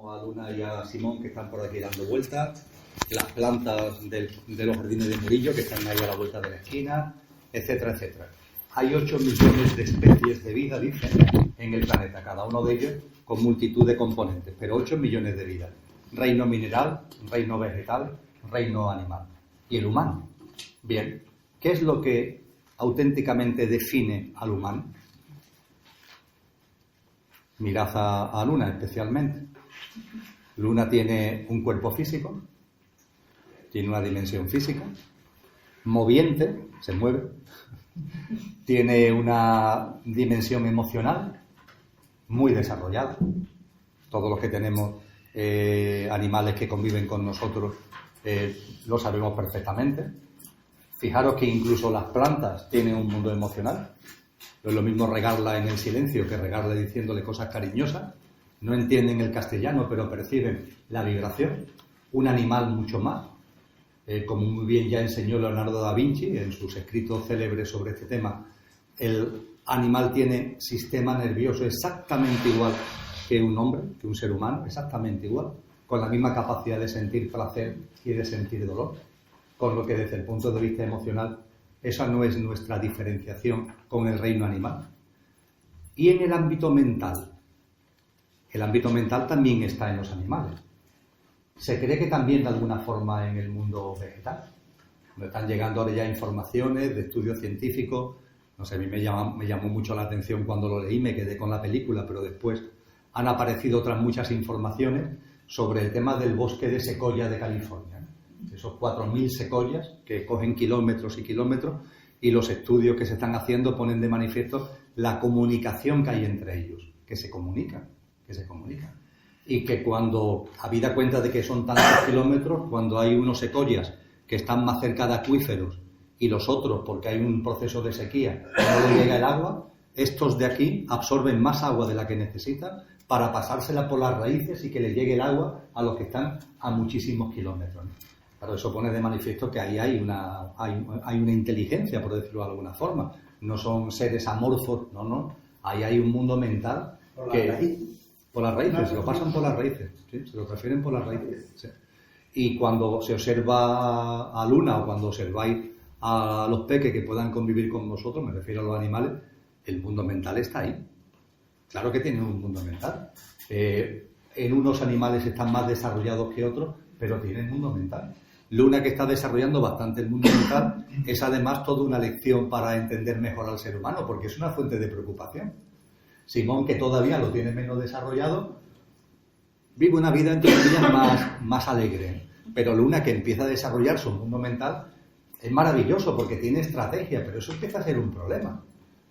A Luna y a Simón, que están por aquí dando vueltas, las plantas de los jardines de Murillo, que están ahí a la vuelta de la esquina, etcétera, etcétera. Hay 8 millones de especies de vida, dicen, en el planeta, cada uno de ellos con multitud de componentes, pero 8 millones de vida. Reino mineral, reino vegetal, reino animal. ¿Y el humano? Bien, ¿qué es lo que auténticamente define al humano? Mirad a Luna especialmente. Luna tiene un cuerpo físico, tiene una dimensión física, moviente, se mueve, tiene una dimensión emocional muy desarrollada. Todos los que tenemos animales que conviven con nosotros lo sabemos perfectamente. Fijaros que incluso las plantas tienen un mundo emocional. No es lo mismo regarla en el silencio que regarla diciéndole cosas cariñosas. No entienden el castellano, pero perciben la vibración. Un animal mucho más. Como muy bien ya enseñó Leonardo da Vinci en sus escritos célebres sobre este tema, el animal tiene sistema nervioso exactamente igual que un hombre, que un ser humano, exactamente igual, con la misma capacidad de sentir placer y de sentir dolor. Con lo que desde el punto de vista emocional, esa no es nuestra diferenciación con el reino animal. Y en el ámbito mental también está en los animales. Se cree que también de alguna forma en el mundo vegetal. Me están llegando ahora ya informaciones de estudios científicos. No sé, a mí me llamó mucho la atención cuando lo leí, me quedé con la película, pero después han aparecido otras muchas informaciones sobre el tema del bosque de secoya de California. Esos 4.000 secoyas que cogen kilómetros y kilómetros, y los estudios que se están haciendo ponen de manifiesto la comunicación que hay entre ellos, que se comunican. Y que cuando, habida cuenta de que son tantos kilómetros, cuando hay unos secoyas que están más cerca de acuíferos y los otros, porque hay un proceso de sequía, no les llega el agua, estos de aquí absorben más agua de la que necesitan para pasársela por las raíces y que les llegue el agua a los que están a muchísimos kilómetros. Pero eso pone de manifiesto que ahí hay una inteligencia, por decirlo de alguna forma. No son seres amorfos, no. Ahí hay un mundo mental que... Por las raíces, se lo pasan por las raíces, ¿sí? Se lo transfieren por las raíces. ¿Sí? Y cuando se observa a Luna o cuando observáis a los peques que puedan convivir con nosotros, me refiero a los animales, el mundo mental está ahí. Claro que tienen un mundo mental. En unos animales están más desarrollados que otros, pero tienen mundo mental. Luna, que está desarrollando bastante el mundo mental, es además toda una lección para entender mejor al ser humano, porque es una fuente de preocupación. Simón, que todavía lo tiene menos desarrollado, vive una vida, entre comillas, más alegre. Pero Luna, que empieza a desarrollar su mundo mental, es maravilloso porque tiene estrategia, pero eso empieza a ser un problema.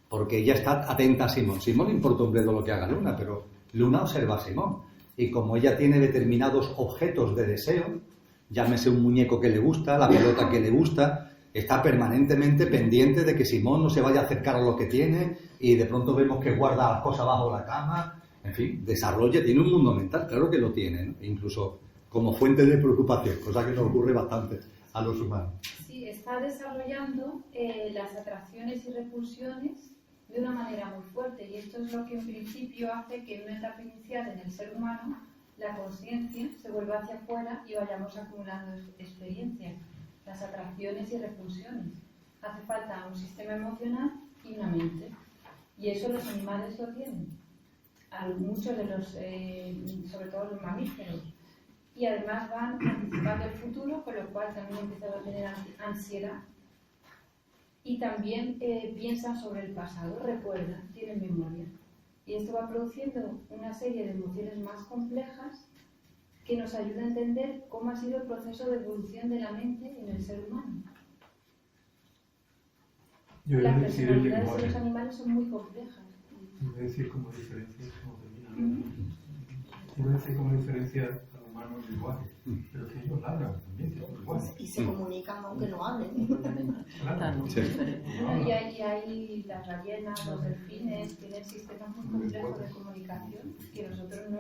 Porque ella está atenta a Simón. Simón le importa un bledo lo que haga Luna, pero Luna observa a Simón. Y como ella tiene determinados objetos de deseo, llámese un muñeco que le gusta, la pelota que le gusta, está permanentemente pendiente de que Simón no se vaya a acercar a lo que tiene y de pronto vemos que guarda las cosas bajo la cama. En fin, tiene un mundo mental, claro que lo tiene, ¿no? Incluso como fuente de preocupación, cosa que nos ocurre bastante a los humanos. Sí, está desarrollando las atracciones y repulsiones de una manera muy fuerte, y esto es lo que en principio hace que en una etapa inicial en el ser humano la conciencia se vuelva hacia afuera y vayamos acumulando experiencias. Las atracciones y repulsiones. Hace falta un sistema emocional y una mente. Y eso los animales lo tienen. Muchos de los, sobre todo los mamíferos. Y además van anticipando el futuro, con lo cual también empiezan a tener ansiedad. Y también piensan sobre el pasado, recuerdan, tienen memoria. Y esto va produciendo una serie de emociones más complejas que nos ayuda a entender cómo ha sido el proceso de evolución de la mente en el ser humano. Las personalidades de los animales son muy complejas. Iba a decir como diferencia, al humano del lenguaje, pero que ellos hablan también, que son iguales. Y se comunican aunque no hablen. Claro. Sí. Y hay las ballenas, los delfines, tienen sistemas muy complejos de comunicación que nosotros no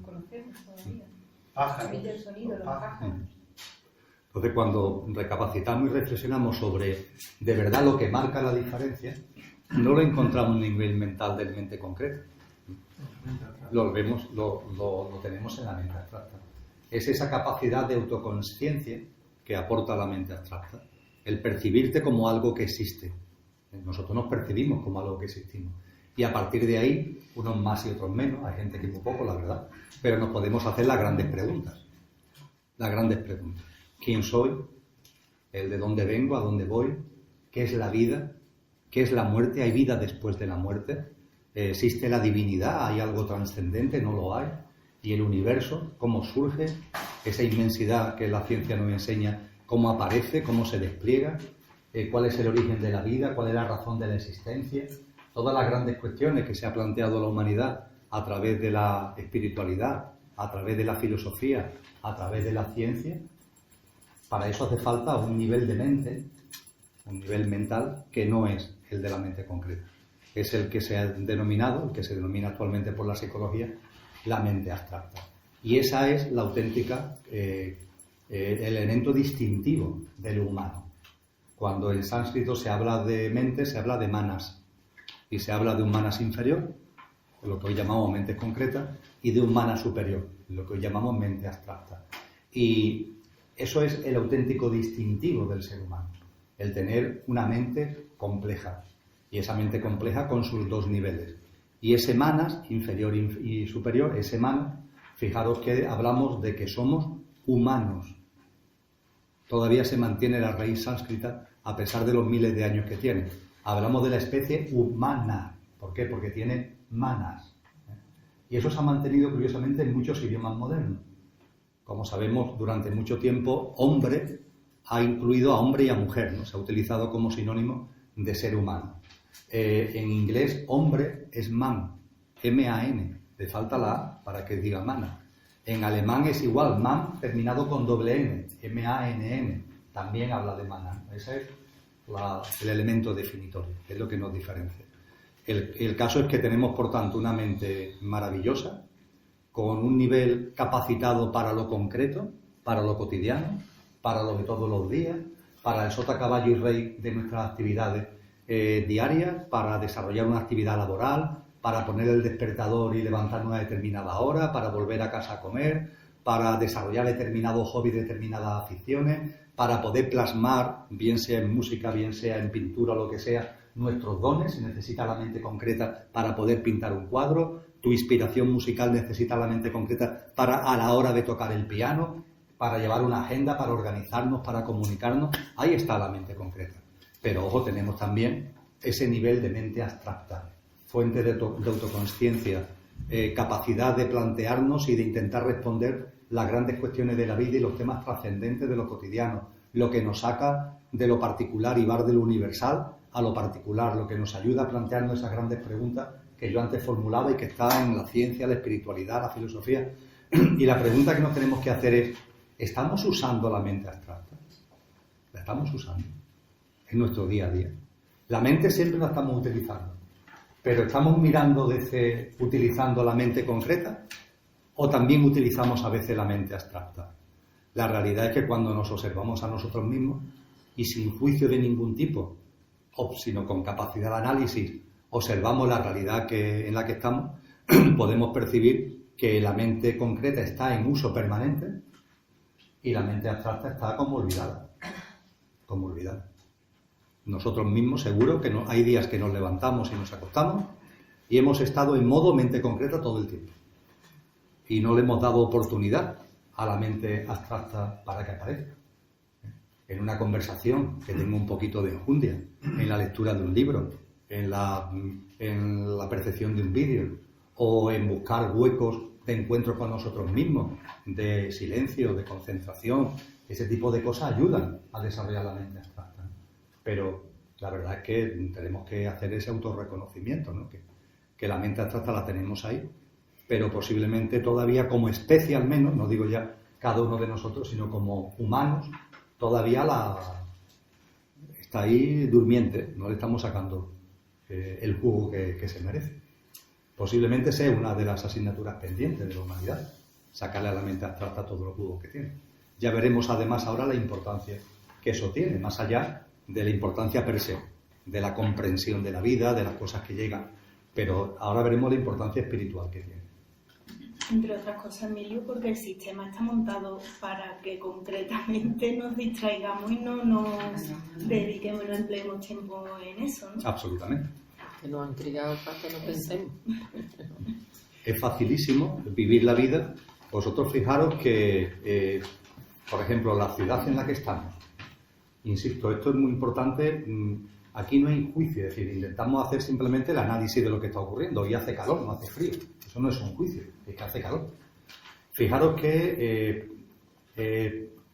conocemos todavía. Emite el sonido, los pájaros. Entonces, cuando recapacitamos y reflexionamos sobre de verdad lo que marca la diferencia, no lo encontramos en un nivel mental del mente concreto, Lo vemos, lo tenemos en la mente abstracta. Es esa capacidad de autoconsciencia que aporta la mente abstracta. El percibirte como algo que existe. Nosotros nos percibimos como algo que existimos. Y a partir de ahí, unos más y otros menos, hay gente que muy poco, la verdad, pero nos podemos hacer las grandes preguntas. Las grandes preguntas. ¿Quién soy? ¿El de dónde vengo? ¿A dónde voy? ¿Qué es la vida? ¿Qué es la muerte? ¿Hay vida después de la muerte? ¿Existe la divinidad? ¿Hay algo trascendente? ¿No lo hay? ¿Y el universo? ¿Cómo surge? Esa inmensidad que la ciencia nos enseña, ¿cómo aparece? ¿Cómo se despliega? ¿Cuál es el origen de la vida? ¿Cuál es la razón de la existencia? Todas las grandes cuestiones que se ha planteado la humanidad a través de la espiritualidad, a través de la filosofía, a través de la ciencia, para eso hace falta un nivel de mente, un nivel mental que no es el de la mente concreta. Es el que se ha denominado, el que se denomina actualmente por la psicología, la mente abstracta. Y esa es la auténtica, el elemento distintivo del humano. Cuando en sánscrito se habla de mente, se habla de manas. Y se habla de un manas inferior, lo que hoy llamamos mente concreta, y de un manas superior, lo que hoy llamamos mente abstracta. Y eso es el auténtico distintivo del ser humano, el tener una mente compleja. Y esa mente compleja con sus dos niveles. Y ese manas, inferior y superior, ese manas, fijaros que hablamos de que somos humanos. Todavía se mantiene la raíz sánscrita a pesar de los miles de años que tiene. Hablamos de la especie humana. ¿Por qué? Porque tiene manas. Y eso se ha mantenido curiosamente en muchos idiomas modernos. Como sabemos, durante mucho tiempo, hombre ha incluido a hombre y a mujer, ¿no? Se ha utilizado como sinónimo de ser humano. En inglés, hombre es man, M-A-N. Le falta la A para que diga mana. En alemán es igual, man terminado con doble N, M-A-N-N. También habla de mana. Ese es el elemento definitorio, que es lo que nos diferencia. El caso es que tenemos, por tanto, una mente maravillosa, con un nivel capacitado para lo concreto, para lo cotidiano, para lo de todos los días, para el sota, caballo y rey de nuestras actividades diarias, para desarrollar una actividad laboral, para poner el despertador y levantarnos a determinada hora, para volver a casa a comer, para desarrollar determinados hobbies, determinadas aficiones, para poder plasmar, bien sea en música, bien sea en pintura o lo que sea, nuestros dones. Se necesita la mente concreta para poder pintar un cuadro. Tu inspiración musical necesita la mente concreta para, a la hora de tocar el piano, para llevar una agenda, para organizarnos, para comunicarnos. Ahí está la mente concreta. Pero, ojo, tenemos también ese nivel de mente abstracta, fuente de autoconsciencia, capacidad de plantearnos y de intentar responder las grandes cuestiones de la vida y los temas trascendentes de lo cotidiano, lo que nos saca de lo particular y va de lo universal a lo particular, lo que nos ayuda a plantearnos esas grandes preguntas que yo antes formulaba y que está en la ciencia, la espiritualidad, la filosofía. Y la pregunta que nos tenemos que hacer es, ¿estamos usando la mente abstracta? ¿La estamos usando en nuestro día a día? La mente siempre la estamos utilizando, pero ¿estamos mirando utilizando la mente concreta o también utilizamos a veces la mente abstracta? La realidad es que cuando nos observamos a nosotros mismos y sin juicio de ningún tipo, sino con capacidad de análisis, observamos la realidad en la que estamos, podemos percibir que la mente concreta está en uso permanente y la mente abstracta está como olvidada. Como olvidada. Nosotros mismos seguro que hay días que nos levantamos y nos acostamos y hemos estado en modo mente concreta todo el tiempo. Y no le hemos dado oportunidad a la mente abstracta para que aparezca. En una conversación que tenga un poquito de enjundia, en la lectura de un libro, en la percepción de un vídeo, o en buscar huecos de encuentro con nosotros mismos, de silencio, de concentración. Ese tipo de cosas ayudan a desarrollar la mente abstracta, ¿no? Pero la verdad es que tenemos que hacer ese autorreconocimiento, ¿no? Que la mente abstracta la tenemos ahí, pero posiblemente todavía como especie al menos, no digo ya cada uno de nosotros, sino como humanos, todavía está ahí durmiente, no le estamos sacando el jugo que se merece. Posiblemente sea una de las asignaturas pendientes de la humanidad, sacarle a la mente abstracta todo el jugo que tiene. Ya veremos además ahora la importancia que eso tiene, más allá de la importancia per se, de la comprensión de la vida, de las cosas que llegan pero ahora veremos la importancia espiritual que tiene. Entre otras cosas, Emilio, porque el sistema está montado para que concretamente nos distraigamos y no nos dediquemos, no empleemos tiempo en eso, ¿no? Absolutamente. Que nos han criado para que no pensemos. Es facilísimo vivir la vida. Vosotros fijaros que, por ejemplo, la ciudad en la que estamos, insisto, esto es muy importante, aquí no hay juicio, es decir, intentamos hacer simplemente el análisis de lo que está ocurriendo. Hoy hace calor, no hace frío. Eso no es un juicio, es que hace calor. Fijaros que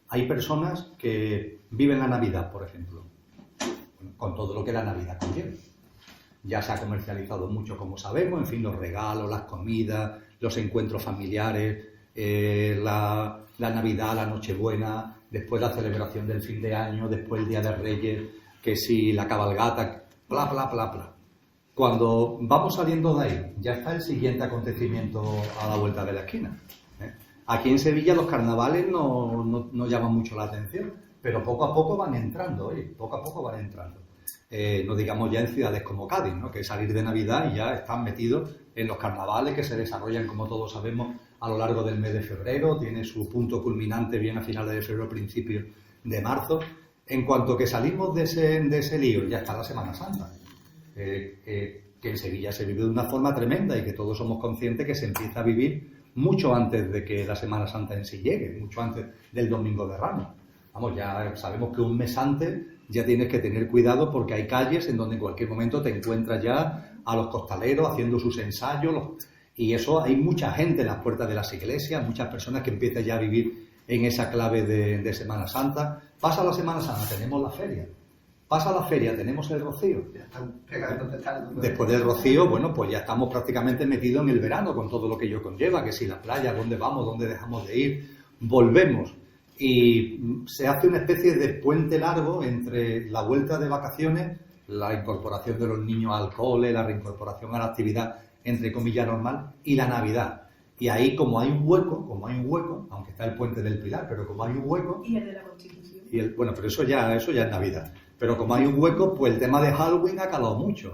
hay personas que viven la Navidad, por ejemplo, con todo lo que la Navidad conlleva. Ya se ha comercializado mucho, como sabemos, en fin, los regalos, las comidas, los encuentros familiares, la Navidad, la Nochebuena, después la celebración del fin de año, después el Día de Reyes, que si la cabalgata, bla, bla, bla, bla. Cuando vamos saliendo de ahí, ya está el siguiente acontecimiento a la vuelta de la esquina. Aquí en Sevilla los carnavales no llaman mucho la atención, pero poco a poco van entrando, poco a poco van entrando. No digamos ya en ciudades como Cádiz, ¿no? Que salir de Navidad y ya están metidos en los carnavales que se desarrollan, como todos sabemos, a lo largo del mes de febrero, tiene su punto culminante bien a finales de febrero, principios de marzo. En cuanto que salimos de ese lío, ya está la Semana Santa. Que en Sevilla se vive de una forma tremenda y que todos somos conscientes que se empieza a vivir mucho antes de que la Semana Santa en sí llegue, mucho antes del Domingo de Ramos. Vamos, ya sabemos que un mes antes ya tienes que tener cuidado porque hay calles en donde en cualquier momento te encuentras ya a los costaleros haciendo sus ensayos y eso hay mucha gente en las puertas de las iglesias, muchas personas que empiezan ya a vivir en esa clave de Semana Santa. Pasa la Semana Santa, tenemos la feria. Pasa la feria, tenemos el rocío. Después del rocío, bueno, pues ya estamos prácticamente metidos en el verano con todo lo que ello conlleva, que si la playa, dónde vamos, dónde dejamos de ir, volvemos. Y se hace una especie de puente largo entre la vuelta de vacaciones, la incorporación de los niños al cole, la reincorporación a la actividad, entre comillas, normal, y la Navidad. Y ahí, como hay un hueco, aunque está el puente del Pilar, pero como hay un hueco... Y el de la Constitución. Bueno, pero eso ya es Navidad. Pero como hay un hueco, pues el tema de Halloween ha calado mucho.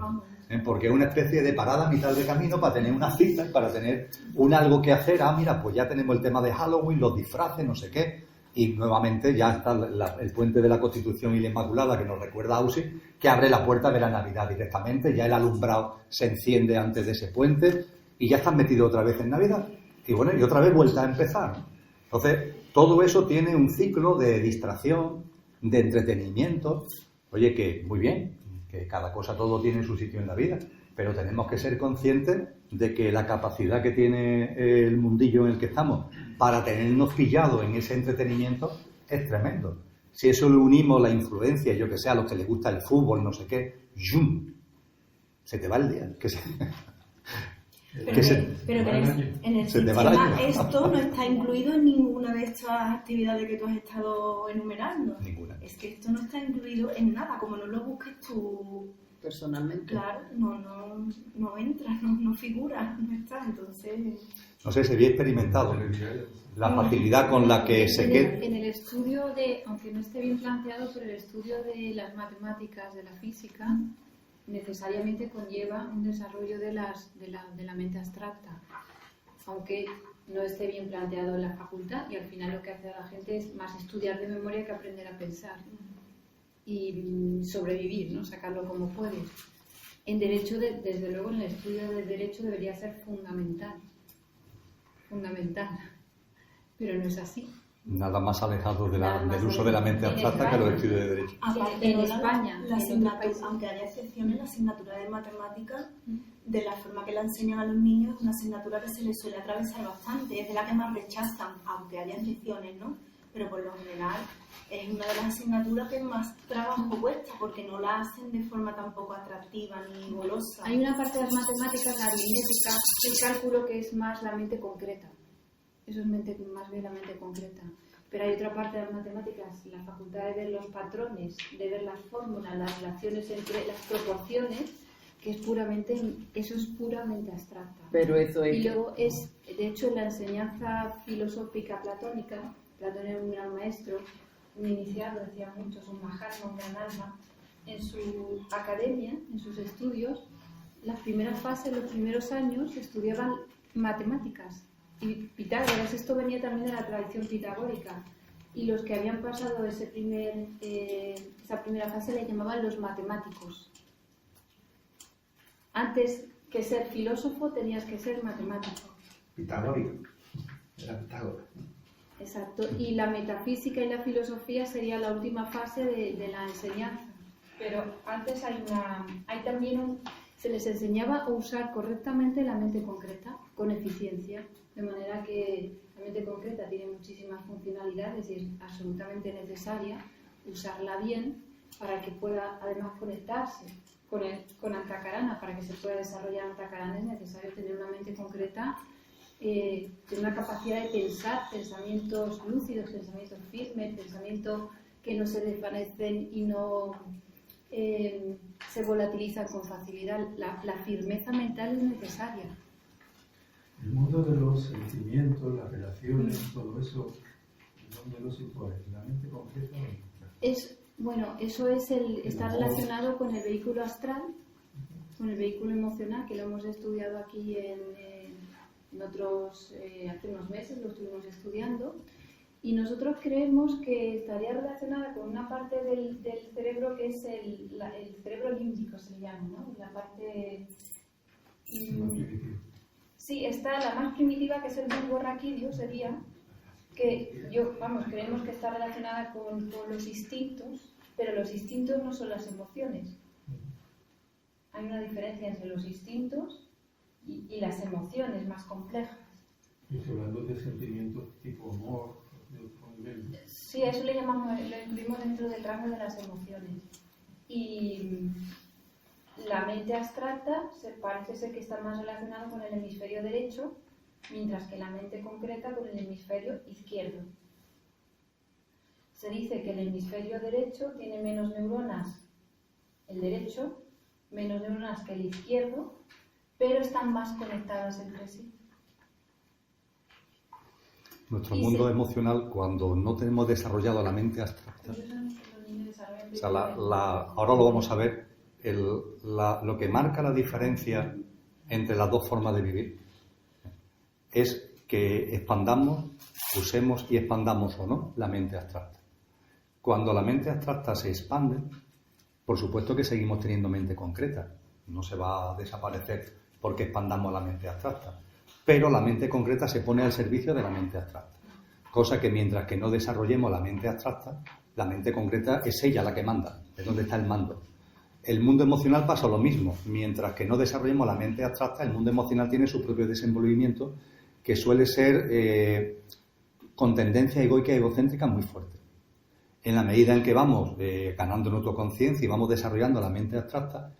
Porque es una especie de parada a mitad de camino para tener una cita, para tener algo que hacer. Mira, pues ya tenemos el tema de Halloween, los disfraces, no sé qué. Y nuevamente ya está el puente de la Constitución y la Inmaculada, que nos recuerda a Ausi, que abre la puerta de la Navidad directamente. Ya el alumbrado se enciende antes de ese puente y ya están metidos otra vez en Navidad. Y bueno, y otra vez vuelta a empezar. Entonces, todo eso tiene un ciclo de distracción, de entretenimiento. Oye, que muy bien, que cada cosa, todo tiene su sitio en la vida, pero tenemos que ser conscientes de que la capacidad que tiene el mundillo en el que estamos para tenernos pillados en ese entretenimiento es tremendo. Si eso le unimos la influencia, yo que sé, a los que les gusta el fútbol, no sé qué, ¡yum!, se te va el día. Pero en el sistema esto no está incluido en ninguna de estas actividades que tú has estado enumerando. Ninguna. Es que esto no está incluido en nada, como no lo busques tú personalmente. Claro, no entra, no figura, no está, entonces... No sé, se había experimentado la facilidad con la que se queda. En el estudio aunque no esté bien planteado, pero el estudio de las matemáticas, de la física, necesariamente conlleva un desarrollo de la mente abstracta, aunque no esté bien planteado en la facultad, y al final lo que hace a la gente es más estudiar de memoria que aprender a pensar y sobrevivir, ¿no? Sacarlo como puedes. En derecho, desde luego, en el estudio del derecho debería ser fundamental, pero no es así. Nada más alejado del uso de la mente abstracta que los estudios de derecho. Aparte, en España, aunque haya excepciones, la asignatura de matemáticas, de la forma que la enseñan a los niños, es una asignatura que se les suele atravesar bastante, es de la que más rechazan, aunque haya excepciones, ¿no? Pero por lo general es una de las asignaturas que más trabajo cuesta, porque no la hacen de forma tampoco atractiva ni golosa. Hay una parte de las matemáticas, la aritmética, el cálculo, que es más la mente concreta. Eso es más bien la mente concreta. Pero hay otra parte de las matemáticas, la facultad de ver los patrones, de ver las fórmulas, las relaciones entre las proporciones, que eso es puramente abstracta. Pero eso es... Y luego de hecho, en la enseñanza filosófica platónica, Platón era un gran maestro, un iniciado, decía muchos, un mahatma, un gran alma, en su academia, en sus estudios, las primeras fases, los primeros años, estudiaban matemáticas. Y Pitágoras, esto venía también de la tradición pitagórica. Y los que habían pasado esa primera fase le llamaban los matemáticos. Antes que ser filósofo tenías que ser matemático. Pitagórico. Era Pitágoras. Exacto. Y la metafísica y la filosofía sería la última fase de la enseñanza. Pero antes se les enseñaba a usar correctamente la mente concreta, con eficiencia, de manera que la mente concreta tiene muchísimas funcionalidades y es absolutamente necesaria usarla bien para que pueda además conectarse con Antakarana. Para que se pueda desarrollar Antakarana es necesario tener una mente concreta, tener una capacidad de pensar pensamientos lúcidos, pensamientos firmes, pensamientos que no se desvanecen y no se volatilizan con facilidad. La firmeza mental es necesaria. El mundo de los sentimientos, las relaciones, todo eso, ¿dónde lo sitúa? ¿En la mente concreta? Eso está relacionado con el vehículo astral, con el vehículo emocional, que lo hemos estudiado aquí en otros, hace unos meses lo estuvimos estudiando, y nosotros creemos que estaría relacionada con una parte del cerebro que es el cerebro límbico, se le llama, ¿no? La parte... Sí, está la más primitiva, que es el bulbo raquídeo, sería, que creemos que está relacionada con los instintos, pero los instintos no son las emociones. Hay una diferencia entre los instintos y las emociones más complejas. Y hablando de sentimientos tipo amor, sí, a eso lo incluimos dentro del rango de las emociones. Y la mente abstracta parece ser que está más relacionada con el hemisferio derecho, mientras que la mente concreta con el hemisferio izquierdo. Se dice que el hemisferio derecho tiene menos neuronas, el derecho, menos neuronas que el izquierdo, pero están más conectadas entre sí. Nuestro mundo emocional, cuando no tenemos desarrollado la mente abstracta, ahora lo vamos a ver, lo que marca la diferencia entre las dos formas de vivir es que expandamos, usemos y expandamos o no la mente abstracta. Cuando la mente abstracta se expande, por supuesto que seguimos teniendo mente concreta, no se va a desaparecer porque expandamos la mente abstracta, pero la mente concreta se pone al servicio de la mente abstracta, cosa que mientras que no desarrollemos la mente abstracta, la mente concreta es ella la que manda, es donde está el mando. El mundo emocional pasa lo mismo, mientras que no desarrollemos la mente abstracta, el mundo emocional tiene su propio desenvolvimiento que suele ser con tendencia egoica y egocéntrica muy fuerte. En la medida en que vamos ganando en autoconciencia y vamos desarrollando la mente abstracta,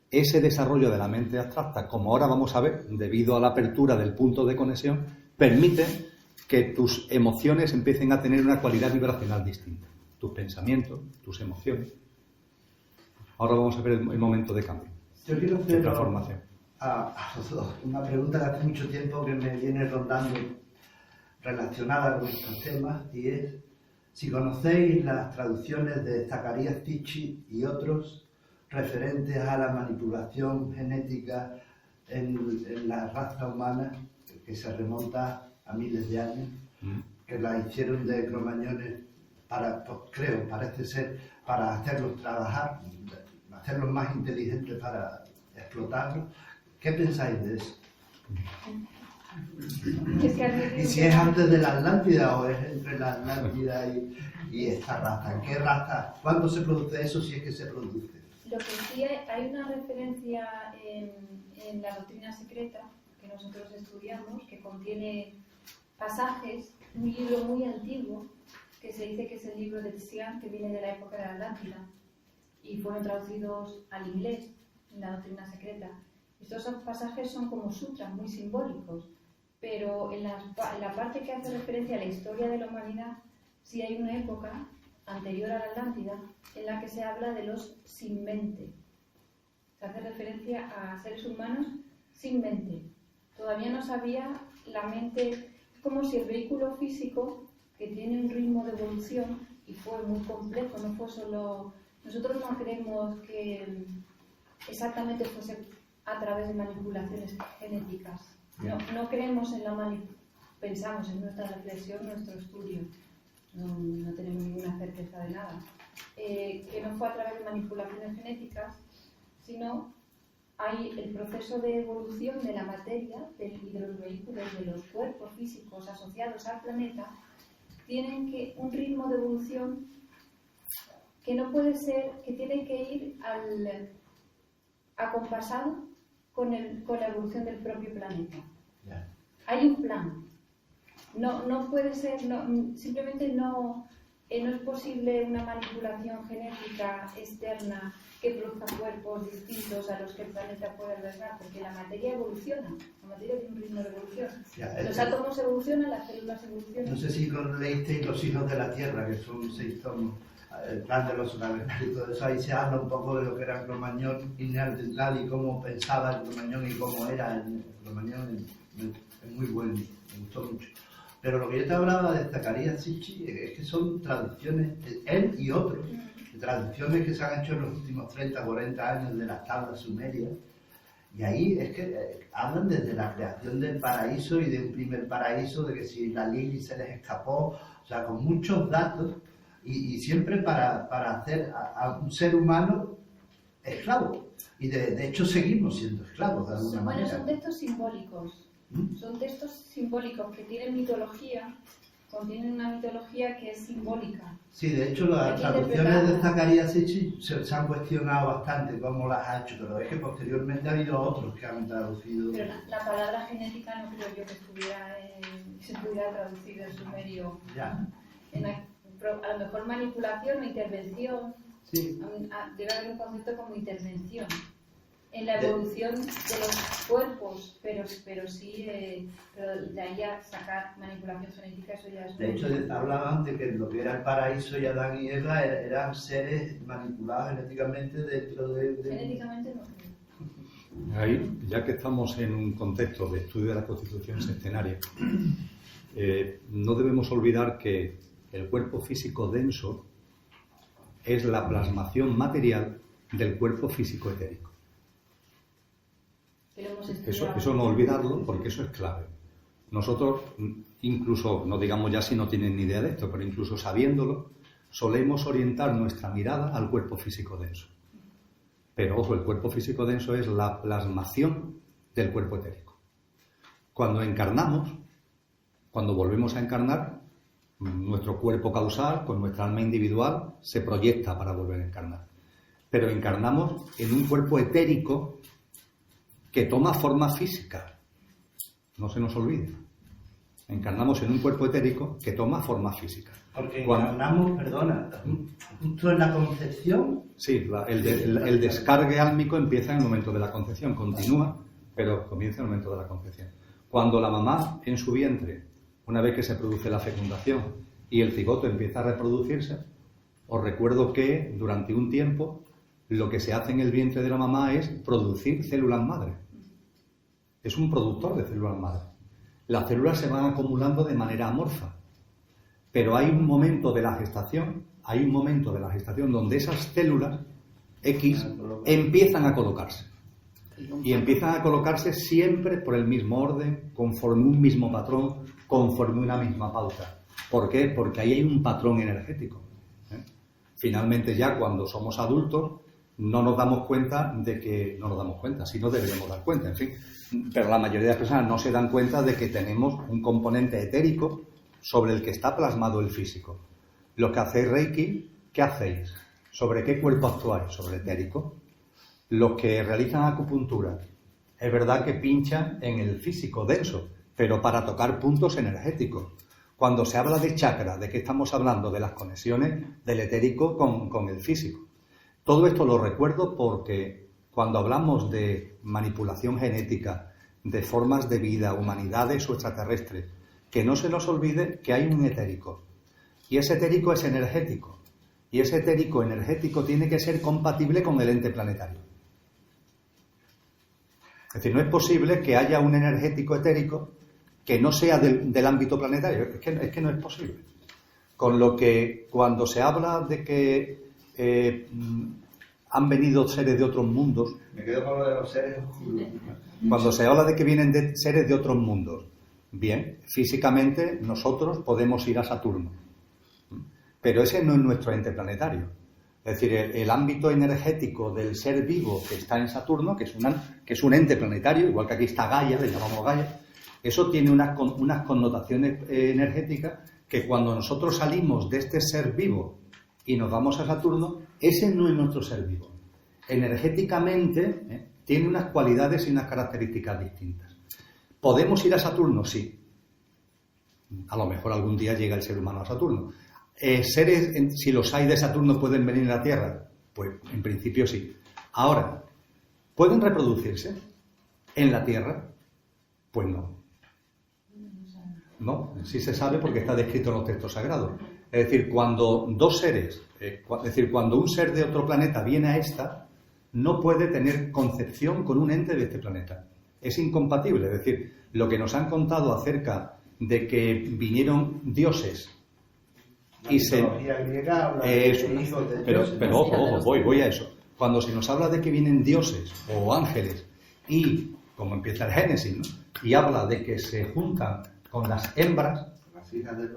ese desarrollo de la mente abstracta, como ahora vamos a ver, debido a la apertura del punto de conexión, permite que tus emociones empiecen a tener una cualidad vibracional distinta. Tus pensamientos, tus emociones. Ahora vamos a ver el momento de cambio, Yo quiero de transformación. A los dos una pregunta que hace mucho tiempo que me viene rondando relacionada con estos temas, y es si conocéis las traducciones de Zacarías Tichy y otros referentes a la manipulación genética en la raza humana, que se remonta a miles de años, que la hicieron de cromañones parece ser, para hacerlos trabajar, hacerlos más inteligentes para explotarlos. ¿Qué pensáis de eso? Y si es antes de la Atlántida o es entre la Atlántida y esta raza. ¿En qué raza? ¿Cuándo se produce eso, si es que se produce? Lo que sí hay una referencia en la doctrina secreta que nosotros estudiamos, que contiene pasajes, un libro muy antiguo, que se dice que es el libro de Xi'an, que viene de la época de la Atlántida, y fueron traducidos al inglés en la doctrina secreta. Estos pasajes son como sutras, muy simbólicos, pero en la parte que hace referencia a la historia de la humanidad, sí hay una época anterior a la Atlántida en la que se habla de los sin mente. Se hace referencia a seres humanos sin mente. Todavía no sabía la mente, como si el vehículo físico, que tiene un ritmo de evolución y fue muy complejo, no fue solo... Nosotros no creemos que exactamente fuese a través de manipulaciones genéticas. Ya. No creemos en pensamos en nuestra reflexión, nuestro estudio. No tenemos ninguna certeza de nada. Que no fue a través de manipulaciones genéticas, sino hay el proceso de evolución de la materia y de los vehículos, de los cuerpos físicos asociados al planeta, tienen un ritmo de evolución que no puede ser, que tiene que ir acompasado con la evolución del propio planeta. Ya. Hay un plan. No puede ser, simplemente no es posible una manipulación genética externa que produzca cuerpos distintos a los que el planeta puede albergar, porque la materia evoluciona, la materia tiene un ritmo de evolución. Ya, Los átomos evolucionan, las células evolucionan. No sé si leísteis Los hijos de la Tierra, que son 6 tomos, el plan de los sonavenales y todo eso. Ahí se habla un poco de lo que era Cromañón y Neandertal y cómo pensaba el Cromañón y cómo era el Cromañón. Es muy bueno, me gustó mucho. Pero lo que yo te hablaba de Zacarías Sitchin es que son traducciones, él y otros, traducciones que se han hecho en los últimos 30, 40 años de las tablas sumerias. Y ahí es que hablan desde la creación del paraíso y de un primer paraíso, de que si la Lili se les escapó, o sea, con muchos datos y siempre para hacer a un ser humano esclavo. Y de hecho seguimos siendo esclavos de alguna manera. Son textos simbólicos. Son textos simbólicos que tienen mitología, contienen una mitología que es simbólica. Sí, de hecho las traducciones de Zacarías Sitchin se han cuestionado bastante cómo las ha hecho, pero es que posteriormente ha habido otros que han traducido. Pero la palabra genética no creo yo que se pudiera traducir en sumerio. Ya. A lo mejor manipulación o intervención. Sí. Debe haber un concepto como intervención en la evolución de los cuerpos, pero sí, pero de ahí a sacar manipulación genética, eso ya es... De hecho, hablaban de que lo que era el paraíso y Adán y Eva eran seres manipulados genéticamente dentro de... Genéticamente no creo. Ahí, ya que estamos en un contexto de estudio de la constitución sextenaria, no debemos olvidar que el cuerpo físico denso es la plasmación material del cuerpo físico etérico. Eso no olvidarlo, porque eso es clave. Nosotros, incluso, no digamos ya si no tienen ni idea de esto, pero incluso sabiéndolo, solemos orientar nuestra mirada al cuerpo físico denso. Pero ojo, el cuerpo físico denso es la plasmación del cuerpo etérico. Cuando encarnamos, cuando volvemos a encarnar, nuestro cuerpo causal, con nuestra alma individual, se proyecta para volver a encarnar. Pero encarnamos en un cuerpo etérico que toma forma física. No se nos olvide. Encarnamos en un cuerpo etérico que toma forma física. Porque encarnamos, perdona, justo en la concepción. Sí, el descargue álmico empieza en el momento de la concepción, continúa, pero comienza en el momento de la concepción. Cuando la mamá en su vientre, una vez que se produce la fecundación y el cigoto empieza a reproducirse, os recuerdo que durante un tiempo lo que se hace en el vientre de la mamá es producir células madre. Es un productor de células madre. Las células se van acumulando de manera amorfa, pero hay un momento de la gestación, donde esas células X empiezan a colocarse. Y empiezan a colocarse siempre por el mismo orden, conforme un mismo patrón, conforme una misma pauta. ¿Por qué? Porque ahí hay un patrón energético. Finalmente, ya cuando somos adultos, no nos damos cuenta, si no deberíamos dar cuenta, en fin. Pero la mayoría de las personas no se dan cuenta de que tenemos un componente etérico sobre el que está plasmado el físico. Lo que hacéis Reiki, ¿qué hacéis? ¿Sobre qué cuerpo actuáis? Sobre etérico. Los que realizan acupuntura, es verdad que pinchan en el físico denso, pero para tocar puntos energéticos. Cuando se habla de chakra, ¿de qué estamos hablando? De las conexiones del etérico con el físico. Todo esto lo recuerdo porque cuando hablamos de manipulación genética, de formas de vida, humanidades o extraterrestres, que no se nos olvide que hay un etérico. Y ese etérico es energético. Y ese etérico energético tiene que ser compatible con el ente planetario. Es decir, no es posible que haya un energético etérico que no sea del ámbito planetario. Es que no es posible. Con lo que cuando se habla de que han venido seres de otros mundos. Me quedo con lo de los seres oscuros. Cuando se habla de que vienen seres de otros mundos, bien, físicamente nosotros podemos ir a Saturno, pero ese no es nuestro ente planetario. Es decir, el ámbito energético del ser vivo que está en Saturno, que es un ente planetario, igual que aquí está Gaia, le llamamos Gaia, eso tiene unas connotaciones energéticas que cuando nosotros salimos de este ser vivo y nos vamos a Saturno, ese no es nuestro ser vivo. Energéticamente tiene unas cualidades y unas características distintas. ¿Podemos ir a Saturno? Sí. A lo mejor algún día llega el ser humano a Saturno. ¿Seres, si los hay de Saturno, pueden venir a la Tierra? Pues en principio sí. Ahora, ¿pueden reproducirse en la Tierra? Pues no. No, sí se sabe porque está descrito en los textos sagrados. Es decir, cuando dos seres, cuando un ser de otro planeta viene a esta, no puede tener concepción con un ente de este planeta. Es incompatible. Es decir, lo que nos han contado acerca de que vinieron dioses y se... Pero ojo, voy a eso. Cuando se nos habla de que vienen dioses o ángeles y, como empieza el Génesis, ¿no? Y habla de que se juntan con las hembras,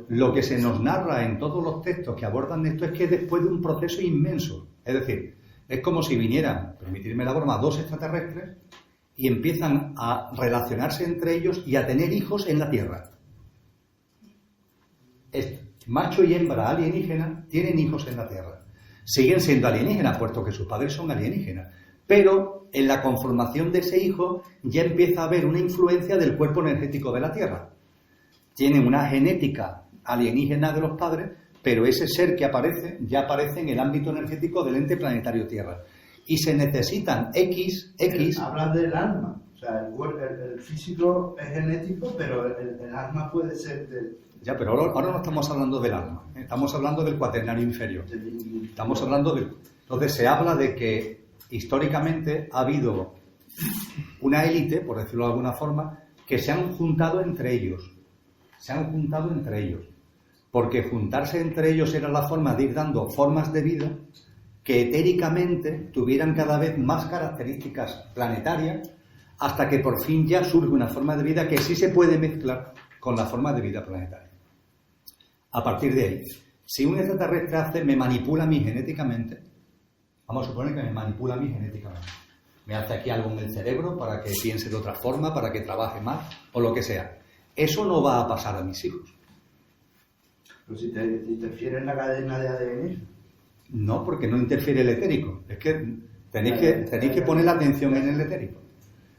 lo que se nos narra en todos los textos que abordan esto es que después de un proceso inmenso, es decir, es como si vinieran, permitirme la broma, dos extraterrestres y empiezan a relacionarse entre ellos y a tener hijos en la Tierra. Macho y hembra alienígena tienen hijos en la Tierra. Siguen siendo alienígenas, puesto que sus padres son alienígenas. Pero en la conformación de ese hijo ya empieza a haber una influencia del cuerpo energético de la Tierra. Tienen una genética alienígena de los padres, pero ese ser que aparece ya aparece en el ámbito energético del ente planetario Tierra. Y se necesitan X... Hablas del alma. O sea, el físico es genético, pero el alma puede ser del... Ya, pero ahora no estamos hablando del alma, estamos hablando del cuaternario inferior. Estamos hablando de... Entonces se habla de que históricamente ha habido una élite, por decirlo de alguna forma, que se han juntado entre ellos. Porque juntarse entre ellos era la forma de ir dando formas de vida que etéricamente tuvieran cada vez más características planetarias, hasta que por fin ya surge una forma de vida que sí se puede mezclar con la forma de vida planetaria. A partir de ahí, si un extraterrestre me manipula a mí genéticamente, vamos a suponer que me manipula a mí genéticamente, me hace aquí algo en el cerebro para que piense de otra forma, para que trabaje más, o lo que sea, eso no va a pasar a mis hijos. Pero si te interfiere en la cadena de ADN... No, porque no interfiere el etérico. Es que tenéis que poner la atención en el etérico.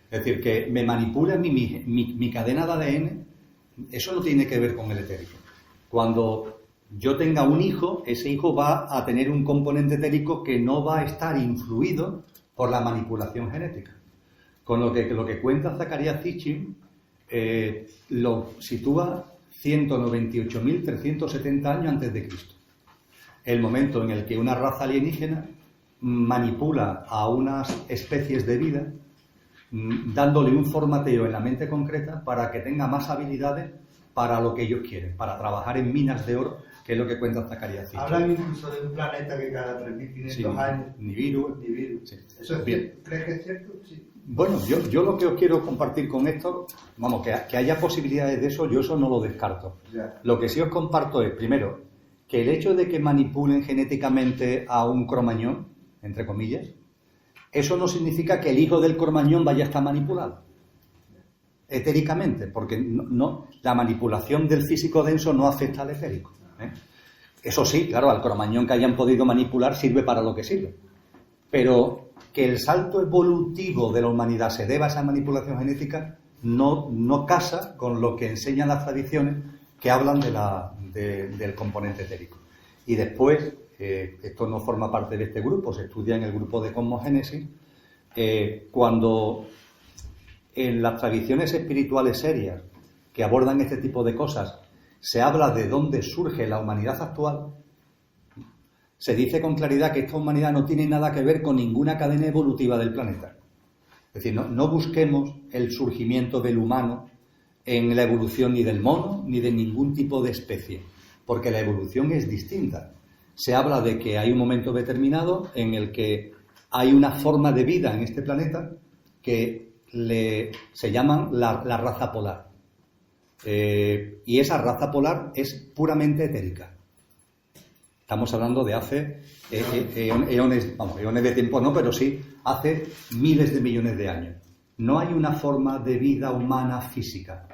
Es decir, que me manipula mi cadena de ADN, eso no tiene que ver con el etérico. Cuando yo tenga un hijo, ese hijo va a tener un componente etérico que no va a estar influido por la manipulación genética. Con lo que cuenta Zecharia Sitchin, lo sitúa 198.370 años antes de Cristo. El momento en el que una raza alienígena manipula a unas especies de vida, dándole un formateo en la mente concreta para que tenga más habilidades para lo que ellos quieren, para trabajar en minas de oro, que es lo que cuenta Zecharia Sitchin. Hablan incluso de un planeta que cada 3.500 años... Nibiru. Sí. ¿Eso es bien? ¿Crees que es cierto? Sí. Bueno, yo lo que os quiero compartir con esto, vamos, que haya posibilidades de eso, yo eso no lo descarto. Ya. Lo que sí os comparto es, primero, que el hecho de que manipulen genéticamente a un cromañón, entre comillas, eso no significa que el hijo del cromañón vaya a estar manipulado etéricamente, porque no, la manipulación del físico denso no afecta al etérico. Eso sí, claro, al cromañón que hayan podido manipular sirve para lo que sirve. Pero que el salto evolutivo de la humanidad se deba a esa manipulación genética no casa con lo que enseñan las tradiciones que hablan del componente etérico. Y después, esto no forma parte de este grupo, se estudia en el grupo de cosmogénesis, cuando en las tradiciones espirituales serias que abordan este tipo de cosas se habla de dónde surge la humanidad actual, se dice con claridad que esta humanidad no tiene nada que ver con ninguna cadena evolutiva del planeta. Es decir, no busquemos el surgimiento del humano en la evolución ni del mono ni de ningún tipo de especie, porque la evolución es distinta. Se habla de que hay un momento determinado en el que hay una forma de vida en este planeta que se llaman la raza polar. Y esa raza polar es puramente etérica. Estamos hablando de hace eones de tiempo, no, pero sí hace miles de millones de años. No hay una forma de vida humana física.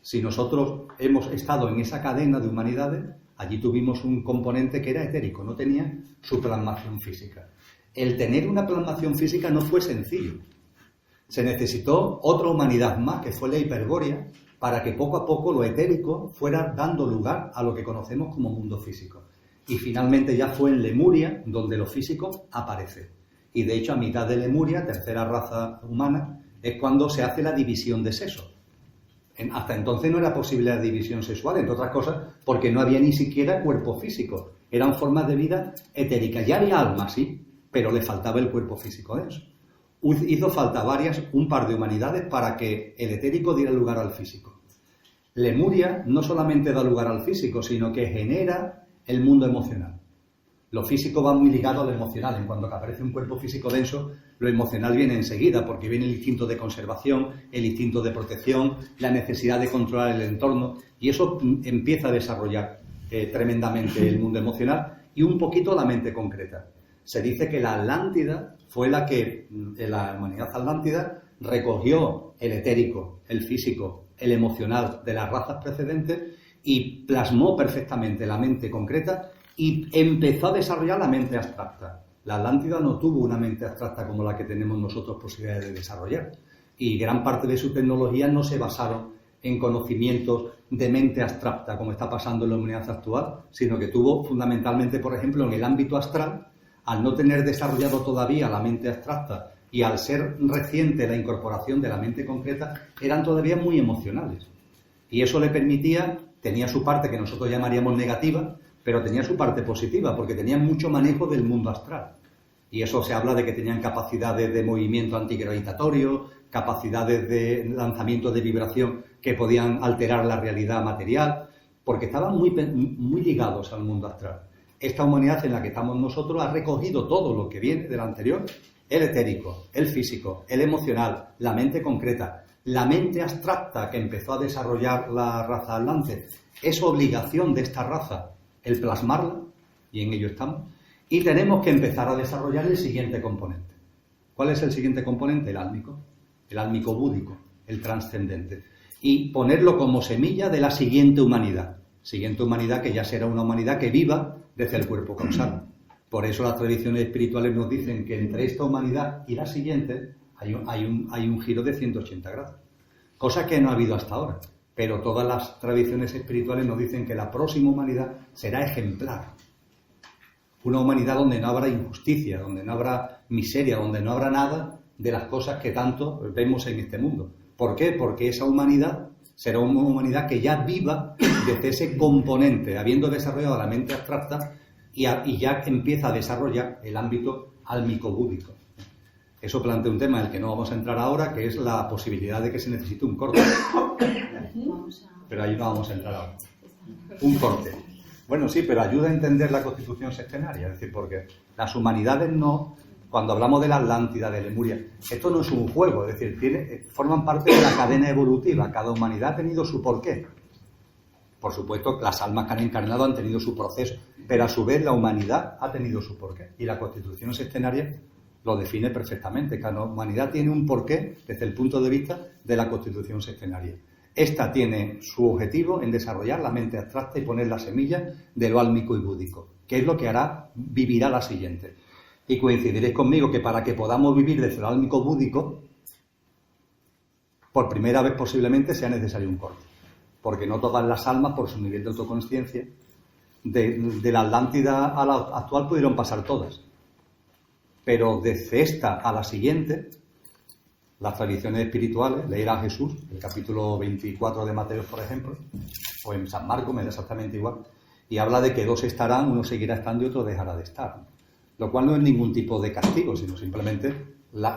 Si nosotros hemos estado en esa cadena de humanidades, allí tuvimos un componente que era etérico, no tenía su plasmación física. El tener una plasmación física no fue sencillo. Se necesitó otra humanidad más, que fue la Hiperbórea, para que poco a poco lo etérico fuera dando lugar a lo que conocemos como mundo físico. Y finalmente ya fue en Lemuria donde lo físico aparece. Y de hecho a mitad de Lemuria, tercera raza humana, es cuando se hace la división de sexo. Hasta entonces no era posible la división sexual, entre otras cosas, porque no había ni siquiera cuerpo físico. Eran formas de vida etéricas. Ya había alma, sí, pero le faltaba el cuerpo físico de eso. Hizo falta un par de humanidades para que el etérico diera lugar al físico. Lemuria no solamente da lugar al físico, sino que genera el mundo emocional. Lo físico va muy ligado a lo emocional. En cuanto que aparece un cuerpo físico denso, lo emocional viene enseguida, porque viene el instinto de conservación, el instinto de protección, la necesidad de controlar el entorno, y eso empieza a desarrollar tremendamente el mundo emocional y un poquito la mente concreta. Se dice que la Atlántida fue la humanidad atlántida recogió el etérico, el físico, el emocional de las razas precedentes y plasmó perfectamente la mente concreta y empezó a desarrollar la mente abstracta. La Atlántida no tuvo una mente abstracta como la que tenemos nosotros posibilidades de desarrollar. Y gran parte de su tecnología no se basaron en conocimientos de mente abstracta, como está pasando en la humanidad actual, sino que tuvo fundamentalmente, por ejemplo, en el ámbito astral, al no tener desarrollado todavía la mente abstracta y al ser reciente la incorporación de la mente concreta, eran todavía muy emocionales. Y eso le permitía, tenía su parte que nosotros llamaríamos negativa, pero tenía su parte positiva, porque tenían mucho manejo del mundo astral. Y eso se habla de que tenían capacidades de movimiento antigravitatorio, capacidades de lanzamiento de vibración que podían alterar la realidad material, porque estaban muy ligados al mundo astral. Esta humanidad en la que estamos nosotros ha recogido todo lo que viene del anterior, el etérico, el físico, el emocional, la mente concreta, la mente abstracta que empezó a desarrollar la raza atlante. Es obligación de esta raza el plasmarla, y en ello estamos, y tenemos que empezar a desarrollar el siguiente componente. ¿Cuál es el siguiente componente? El álmico búdico, el trascendente, y ponerlo como semilla de la siguiente humanidad que ya será una humanidad que viva desde el cuerpo causal. Por eso las tradiciones espirituales nos dicen que entre esta humanidad y la siguiente hay un giro de 180 grados, cosa que no ha habido hasta ahora. Pero todas las tradiciones espirituales nos dicen que la próxima humanidad será ejemplar. Una humanidad donde no habrá injusticia, donde no habrá miseria, donde no habrá nada de las cosas que tanto vemos en este mundo. ¿Por qué? Porque esa humanidad será una humanidad que ya viva desde ese componente, habiendo desarrollado la mente abstracta y ya empieza a desarrollar el ámbito álmico-búdico. Eso plantea un tema en el que no vamos a entrar ahora, que es la posibilidad de que se necesite un corte. Pero ahí no vamos a entrar ahora. Un corte. Bueno, sí, pero ayuda a entender la constitución sextenaria. Es decir, porque las humanidades no, cuando hablamos de la Atlántida, de Lemuria, esto no es un juego. Es decir, forman parte de la cadena evolutiva. Cada humanidad ha tenido su porqué. Por supuesto, las almas que han encarnado han tenido su proceso, pero a su vez la humanidad ha tenido su porqué. Y la constitución sextenaria lo define perfectamente. Cada humanidad tiene un porqué desde el punto de vista de la constitución sextenaria. Esta tiene su objetivo en desarrollar la mente abstracta y poner la semilla de lo álmico y búdico, que es lo que vivirá la siguiente. Y coincidiréis conmigo que para que podamos vivir desde lo álmico búdico, por primera vez posiblemente sea necesario un corte. Porque no todas las almas, por su nivel de autoconsciencia, de la Atlántida a la actual pudieron pasar todas. Pero desde esta a la siguiente, las tradiciones espirituales, leer a Jesús, el capítulo 24 de Mateo, por ejemplo, o en San Marcos, me da exactamente igual, y habla de que dos estarán, uno seguirá estando y otro dejará de estar. Lo cual no es ningún tipo de castigo, sino simplemente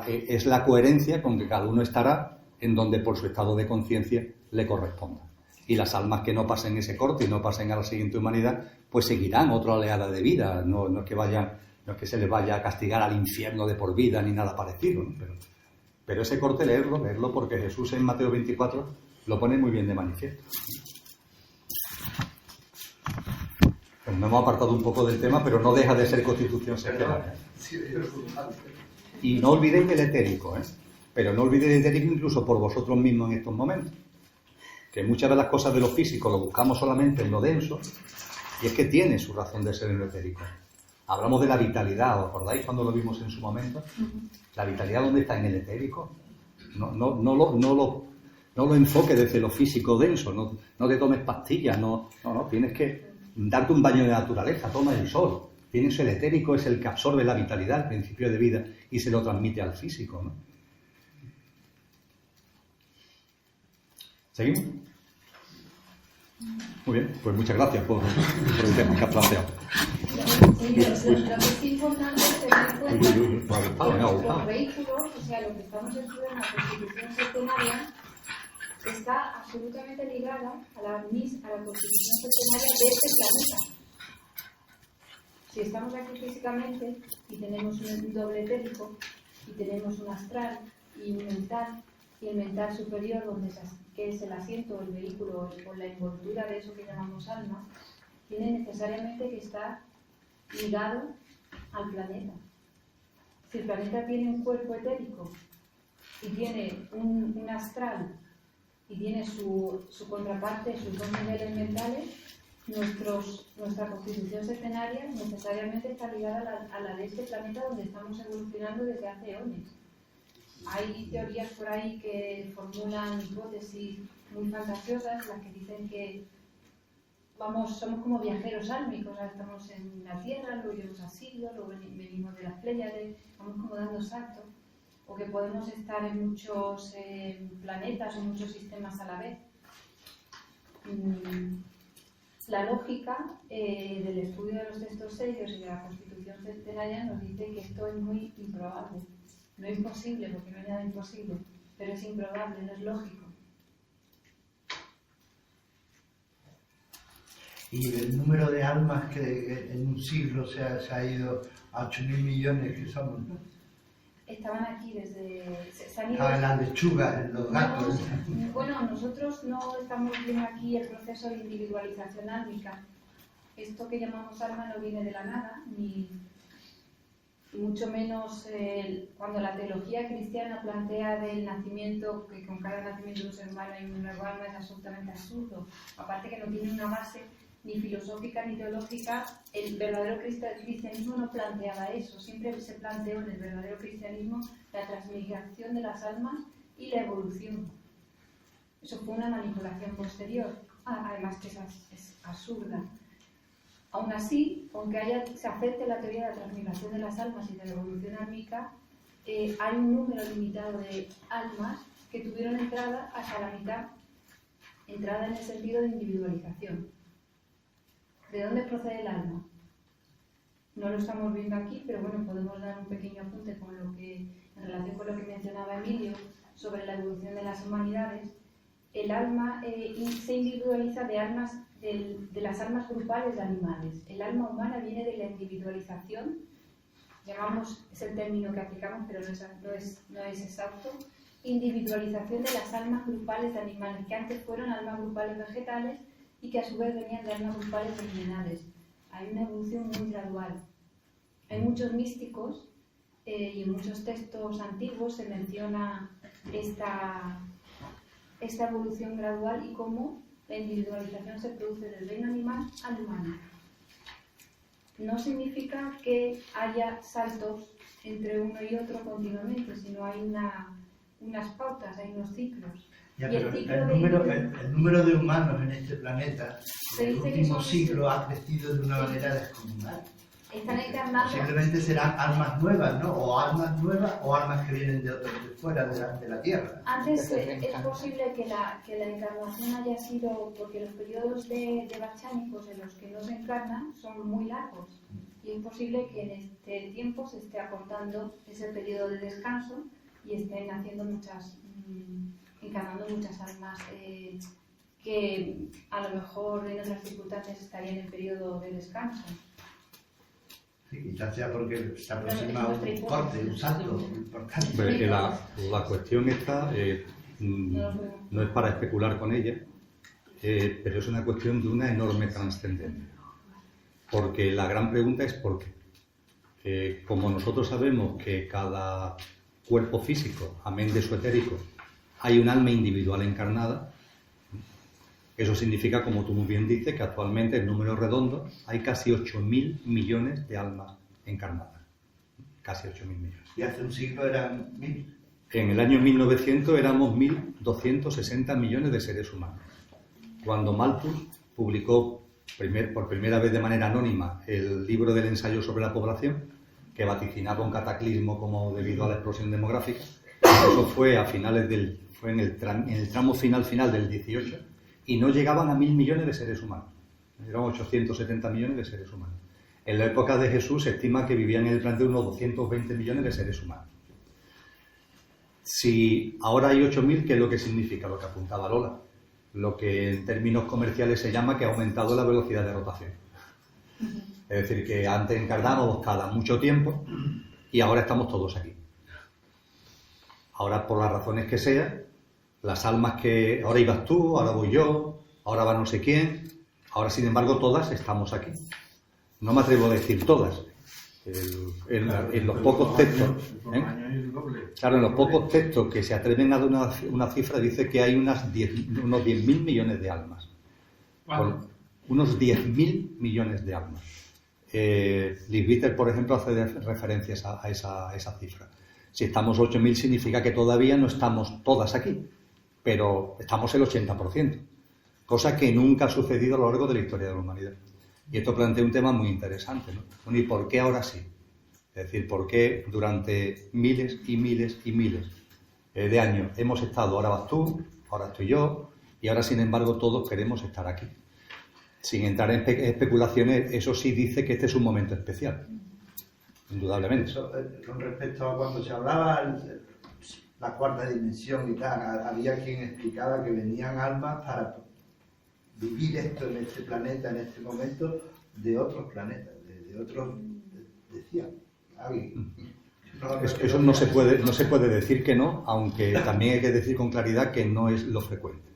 es la coherencia con que cada uno estará en donde por su estado de conciencia le corresponda. Y las almas que no pasen ese corte y no pasen a la siguiente humanidad, pues seguirán otra oleada de vida, no es que vayan No es que se les vaya a castigar al infierno de por vida ni nada parecido, ¿no? Pero ese corte leerlo porque Jesús en Mateo 24 lo pone muy bien de manifiesto. Pues nos hemos apartado un poco del tema, pero no deja de ser constitución secreta. Y no olvidéis el etérico, pero no olvidéis el etérico incluso por vosotros mismos en estos momentos. Que muchas de las cosas de lo físico lo buscamos solamente en lo denso, y es que tiene su razón de ser en lo etérico. Hablamos de la vitalidad, ¿os acordáis cuando lo vimos en su momento? La vitalidad, ¿dónde está? En el etérico. No lo enfoques desde lo físico denso, no te tomes pastillas, no, tienes que darte un baño de naturaleza, toma el sol. Tienes el etérico, es el que absorbe la vitalidad, el principio de vida, y se lo transmite al físico, ¿no? ¿Seguimos? Muy bien, pues muchas gracias por el tema que has planteado. Lo que es importante es tener en cuenta que los vehículos, o sea, lo que estamos estudiando en la Constitución Septenaria, está absolutamente ligada a la Constitución Septenaria de este planeta. Si estamos aquí físicamente y tenemos un doble etérico y tenemos un astral y un mental, y el mental superior, que es el asiento, el vehículo o la envoltura de eso que llamamos alma, tiene necesariamente que estar ligado al planeta. Si el planeta tiene un cuerpo etérico y tiene un astral y tiene su contraparte, sus dos niveles mentales, nuestra constitución septenaria necesariamente está ligada a la de este planeta donde estamos evolucionando desde hace eones. Hay teorías por ahí que formulan hipótesis muy fantasiosas, las que dicen que somos como viajeros álmicos, ahora estamos en la Tierra, luego iremos a Sirio, luego venimos de las Pléyades, vamos como dando saltos, o que podemos estar en muchos planetas o muchos sistemas a la vez. La lógica del estudio de los textos serios y de la Constitución Septenaria nos dice que esto es muy improbable. No es imposible, porque no hay nada imposible, pero es improbable, no es lógico. Y el número de almas que en un siglo se ha ido a 8.000 millones que somos, ¿no? Estaban aquí desde... Se han ido... Estaban las lechugas, en los gatos. Bueno, nosotros no estamos viendo aquí el proceso de individualización álmica. Esto que llamamos alma no viene de la nada, ni mucho menos cuando la teología cristiana plantea del nacimiento, que con cada nacimiento de un ser humano hay un nuevo alma, es absolutamente absurdo. Aparte que no tiene una base ni filosófica ni teológica, el verdadero cristianismo no planteaba eso. Siempre se planteó en el verdadero cristianismo la transmigración de las almas y la evolución. Eso fue una manipulación posterior, además que es absurda. Aún así, aunque se acepte la teoría de la transmigración de las almas y de la evolución álmica, hay un número limitado de almas que tuvieron entrada hasta la mitad, entrada en el sentido de individualización. ¿De dónde procede el alma? No lo estamos viendo aquí, pero bueno, podemos dar un pequeño apunte en relación con lo que mencionaba Emilio sobre la evolución de las humanidades. El alma se individualiza de las almas grupales de animales. El alma humana viene de la individualización, es el término que aplicamos, pero no es exacto, individualización de las almas grupales de animales, que antes fueron almas grupales vegetales y que a su vez venían de almas grupales minerales. Hay una evolución muy gradual. Hay muchos místicos y en muchos textos antiguos se menciona esta evolución gradual y cómo la individualización se produce del reino animal al humano. No significa que haya saltos entre uno y otro continuamente, sino hay unas pautas, hay unos ciclos. Ya, pero el número de humanos en este planeta en el último siglo ha crecido de una manera descomunal. Están encarnados. Posiblemente serán almas nuevas, ¿no? O almas nuevas o almas que vienen de fuera de la Tierra. Antes es posible que la encarnación haya sido, porque los periodos de bachánicos en los que no se encarnan son muy largos. Y es posible que en este tiempo se esté acortando ese periodo de descanso y estén haciendo encarnando muchas almas que a lo mejor en otras circunstancias estarían en periodo de descanso. Sí, quizás sea porque se aproxima un corte, un salto importante. Pero la cuestión esta no es para especular con ella, pero es una cuestión de una enorme trascendencia. Porque la gran pregunta es ¿por qué? Como nosotros sabemos que cada cuerpo físico, amén de su etérico, hay un alma individual encarnada, eso significa, como tú muy bien dices, que actualmente en números redondos hay casi 8.000 millones de almas encarnadas. Casi 8.000 millones. Y hace un siglo eran 1.000. En el año 1900 éramos 1.260 millones de seres humanos. Cuando Malthus publicó por primera vez de manera anónima el libro del ensayo sobre la población, que vaticinaba un cataclismo como debido a la explosión demográfica, eso fue a finales en el tramo final del 18, y no llegaban a 1.000 millones de seres humanos. Eran 870 millones de seres humanos. En la época de Jesús se estima que vivían en el planeta unos 220 millones de seres humanos. Si ahora hay 8.000, ¿qué es lo que significa? Lo que apuntaba Lola. Lo que en términos comerciales se llama que ha aumentado la velocidad de rotación. Es decir, que antes encarnábamos cada mucho tiempo y ahora estamos todos aquí. Ahora, por las razones que sean, las almas que ahora ibas tú, ahora voy yo, ahora va no sé quién, ahora sin embargo todas estamos aquí. No me atrevo a decir todas. En los pocos textos, claro, en los pocos textos que se atreven a dar una cifra, dice que hay unos 10.000 millones de almas. Unos 10.000 millones de almas. Liz Bitter, por ejemplo, hace referencias a esa cifra. Si estamos 8.000 significa que todavía no estamos todas aquí, pero estamos el 80%, cosa que nunca ha sucedido a lo largo de la historia de la humanidad. Y esto plantea un tema muy interesante, ¿no? Bueno, ¿y por qué ahora sí? Es decir, ¿por qué durante miles y miles y miles de años hemos estado, ahora vas tú, ahora estoy yo, y ahora sin embargo todos queremos estar aquí? Sin entrar en especulaciones, eso sí dice que este es un momento especial, indudablemente. Eso, con respecto a cuando se hablaba la cuarta dimensión y tal, había quien explicaba que venían almas para vivir esto en este planeta, en este momento, de otros planetas, de otros, decían, alguien. Eso no se puede decir que no, aunque también hay que decir con claridad que no es lo frecuente.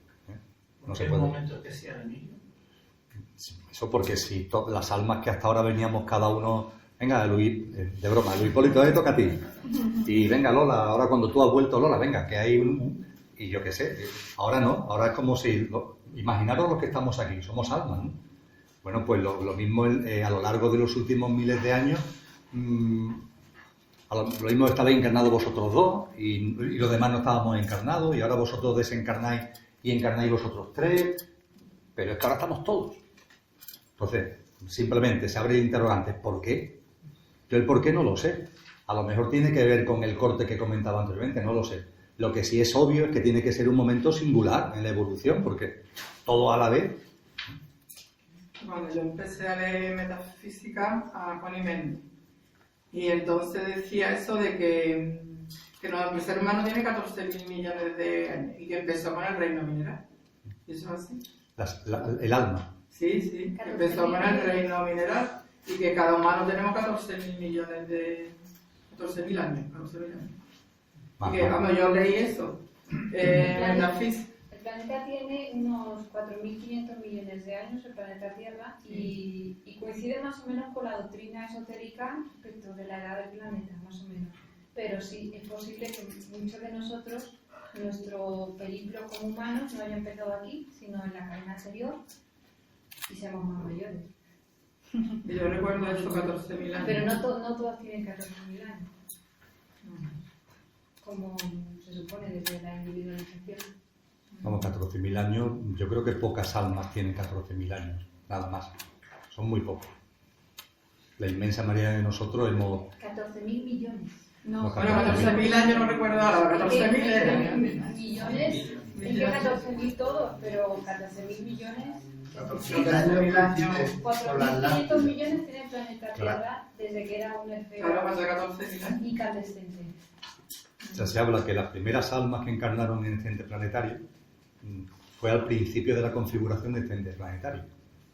No se puede. ¿En un momento especial, Emilio? Eso porque si las almas que hasta ahora veníamos cada uno, venga Luis, de broma, Luis Hipólito, te toca a ti. Y venga Lola, ahora cuando tú has vuelto Lola, venga, que hay y yo qué sé, ahora no, ahora es como si, imaginaros los que estamos aquí, somos almas, ¿no? Bueno, pues lo mismo a lo largo de los últimos miles de años, lo mismo estabais encarnados vosotros dos y los demás no estábamos encarnados y ahora vosotros desencarnáis y encarnáis vosotros tres, pero es que ahora estamos todos. Entonces, simplemente se abre el interrogante, ¿por qué? Yo el por qué no lo sé. A lo mejor tiene que ver con el corte que comentaba anteriormente, no lo sé. Lo que sí es obvio es que tiene que ser un momento singular en la evolución, porque todo a la vez. Bueno, yo empecé a leer metafísica a Juan y Mendes. Y entonces decía eso de que el ser humano tiene 14.000 millones de años y que empezó con el reino mineral. ¿Y eso es así? El alma. Sí, que empezó con el reino mineral y que cada humano tenemos 14.000 millones de... 14.000 años. Y que, vamos, yo leí eso en la física. El planeta tiene unos 4.500 millones de años, el planeta Tierra, y coincide más o menos con la doctrina esotérica respecto de la edad del planeta, más o menos. Pero sí, es posible que muchos de nosotros, nuestro periplo como humanos, no haya empezado aquí, sino en la cadena anterior, y seamos más mayores. Y yo recuerdo esos 14.000 años. Pero no todos tienen 14.000 años. Como se supone desde la individualización. Vamos, 14.000 años, yo creo que pocas almas tienen 14.000 años, nada más. Son muy pocos. La inmensa mayoría de nosotros hemos... 14.000 millones. No, bueno, 14.000 años no recuerdo ahora, 14.000 millones. Es que 14.000 todos, pero 14.000 millones... 4.500 millones tiene el planeta Tierra desde que era un esfero incandescente. O sea, se habla que las primeras almas que encarnaron en este ente planetario fue al principio de la configuración de este ente planetario,